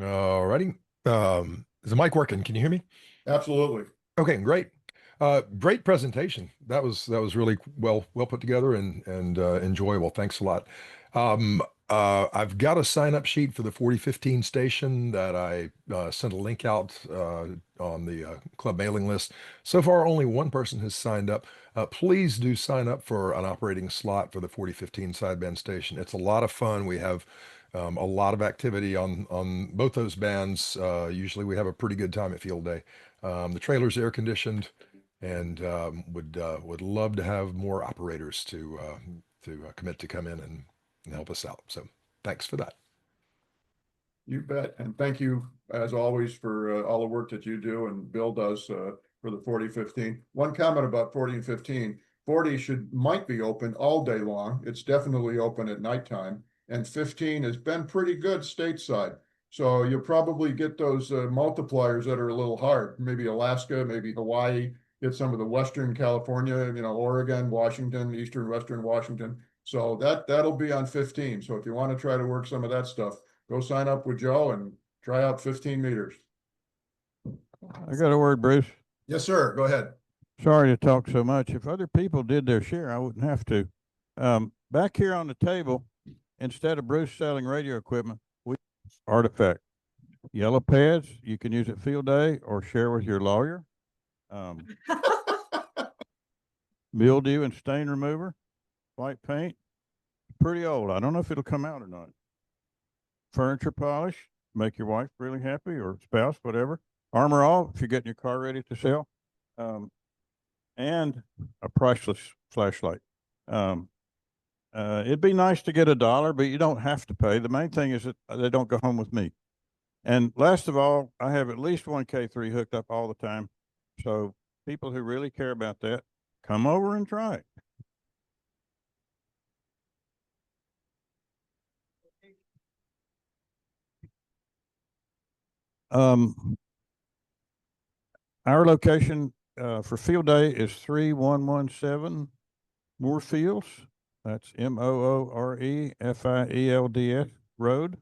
Speaker 18: All righty. Is the mic working? Can you hear me?
Speaker 1: Absolutely.
Speaker 18: Okay, great. Great presentation. That was really well put together and enjoyable. Thanks a lot. I've got a sign up sheet for the 4015 station that I sent a link out on the club mailing list. So far, only one person has signed up. Please do sign up for an operating slot for the 4015 sideband station. It's a lot of fun. We have a lot of activity on both those bands. Usually we have a pretty good time at field day. The trailer's air conditioned, and would love to have more operators to commit to come in and help us out. So thanks for that.
Speaker 1: You bet. And thank you, as always, for all the work that you do and Bill does for the 4015. One comment about 40 and 15. 40 might be open all day long. It's definitely open at nighttime. And 15 has been pretty good stateside. So you'll probably get those multipliers that are a little hard. Maybe Alaska, maybe Hawaii, get some of the Western California, Oregon, Washington, Eastern, Western Washington. So that'll be on 15. So if you want to try to work some of that stuff, go sign up with Joe and try out 15 meters.
Speaker 6: I got a word, Bruce.
Speaker 1: Yes, sir. Go ahead.
Speaker 6: Sorry to talk so much. If other people did their share, I wouldn't have to. Back here on the table, instead of Bruce selling radio equipment, we Artifact. Yellow pads, you can use at field day or share with your lawyer. Mildew and stain remover, white paint, pretty old. I don't know if it'll come out or not. Furniture polish, make your wife really happy or spouse, whatever. Armor all if you're getting your car ready to sell. And a priceless flashlight. It'd be nice to get $1, but you don't have to pay. The main thing is that they don't go home with me. And last of all, I have at least one K3 hooked up all the time. So people who really care about that, come over and try it. Our location for field day is 3117 Moorfields. That's MOOREFIELDS Road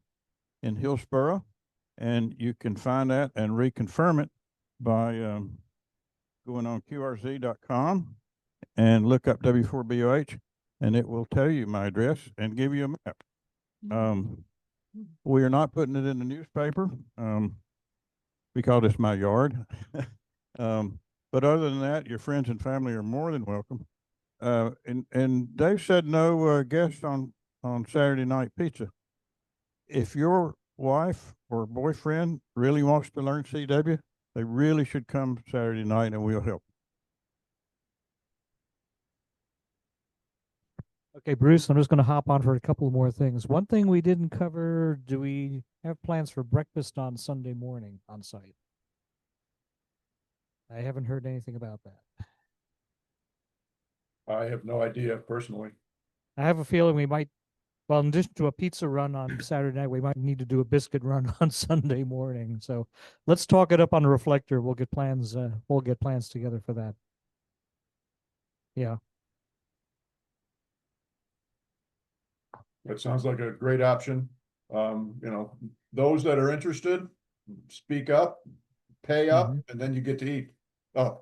Speaker 6: in Hillsboro. And you can find that and reconfirm it by going on QRZ.com and look up W4BOH, and it will tell you my address and give you a map. We are not putting it in the newspaper because it's my yard. But other than that, your friends and family are more than welcome. And Dave said no guests on Saturday night pizza. If your wife or boyfriend really wants to learn CW, they really should come Saturday night and we'll help.
Speaker 10: Okay, Bruce, I'm just going to hop on for a couple more things. One thing we didn't cover, do we have plans for breakfast on Sunday morning on site? I haven't heard anything about that.
Speaker 1: I have no idea personally.
Speaker 10: I have a feeling we might, well, in addition to a pizza run on Saturday night, we might need to do a biscuit run on Sunday morning. So let's talk it up on the reflector. We'll get plans together for that. Yeah.
Speaker 1: That sounds like a great option. Those that are interested, speak up, pay up, and then you get to eat. Oh.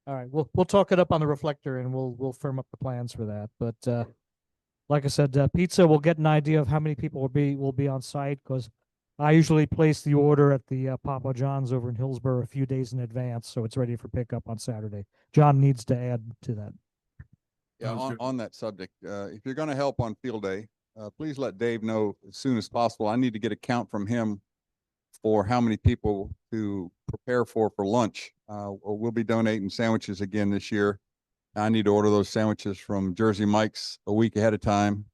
Speaker 10: All right, we'll talk it up on the reflector and we'll firm up the plans for that. But like I said, pizza, we'll get an idea of how many people will be on site, because I usually place the order at the Papa John's over in Hillsborough a few days in advance, so it's ready for pickup on Saturday. John needs to add to that.
Speaker 11: Yeah, on that subject, if you're going to help on field day, please let Dave know as soon as possible. I need to get a count from him for how many people to prepare for lunch. We'll be donating sandwiches again this year. I need to order those sandwiches from Jersey Mike's a week ahead of time,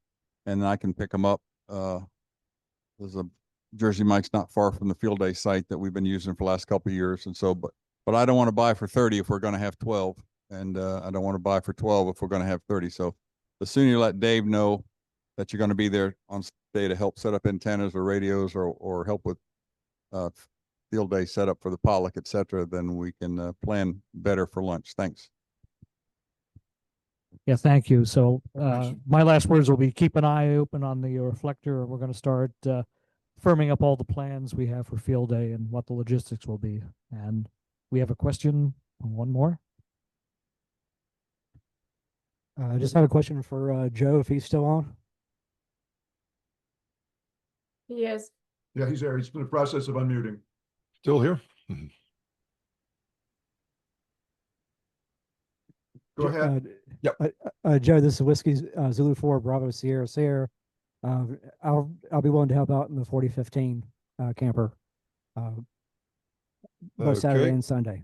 Speaker 11: and then I can pick them up. There's a Jersey Mike's not far from the field day site that we've been using for the last couple of years. And so, but I don't want to buy for 30 if we're going to have 12. And I don't want to buy for 12 if we're going to have 30. So the sooner you let Dave know that you're going to be there on day to help set up antennas or radios or help with field day setup for the Pollock, et cetera, then we can plan better for lunch. Thanks.
Speaker 10: Yeah, thank you. So my last words will be keep an eye open on the reflector. We're going to start firming up all the plans we have for field day and what the logistics will be. And we have a question, one more.
Speaker 14: I just have a question for Joe, if he's still on.
Speaker 2: He is.
Speaker 1: Yeah, he's there. He's in the process of unmuting.
Speaker 18: Still here?
Speaker 1: Go ahead.
Speaker 18: Yep.
Speaker 14: Joe, this is Whiskey Zulu 4 Bravo Sierra Sierra. I'll be willing to help out in the 4015 camper, both Saturday and Sunday.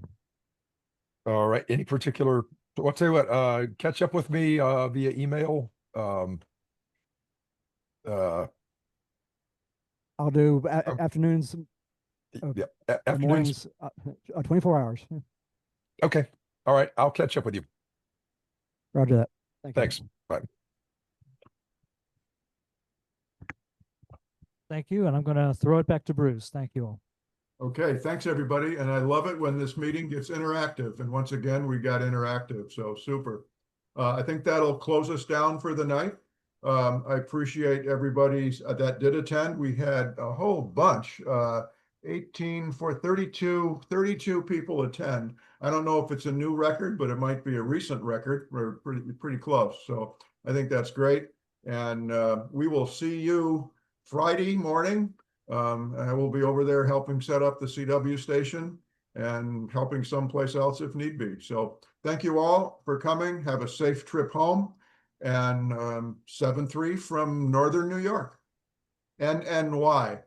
Speaker 18: All right. Any particular? I'll tell you what. Catch up with me via email.
Speaker 14: I'll do afternoons.
Speaker 18: Yeah, afternoons.
Speaker 14: Mornings, 24 hours.
Speaker 18: Okay. All right. I'll catch up with you.
Speaker 14: Roger that.
Speaker 18: Thanks. Bye.
Speaker 10: Thank you. And I'm going to throw it back to Bruce. Thank you all.
Speaker 1: Okay, thanks, everybody. And I love it when this meeting gets interactive. And once again, we got interactive, so super. I think that'll close us down for the night. I appreciate everybody's that did attend. We had a whole bunch, 18 for 32 people attend. I don't know if it's a new record, but it might be a recent record. We're pretty close. So I think that's great. And we will see you Friday morning. I will be over there helping set up the CW station and helping someplace else if need be. So thank you all for coming. Have a safe trip home. And 7-3 from Northern New York. And why?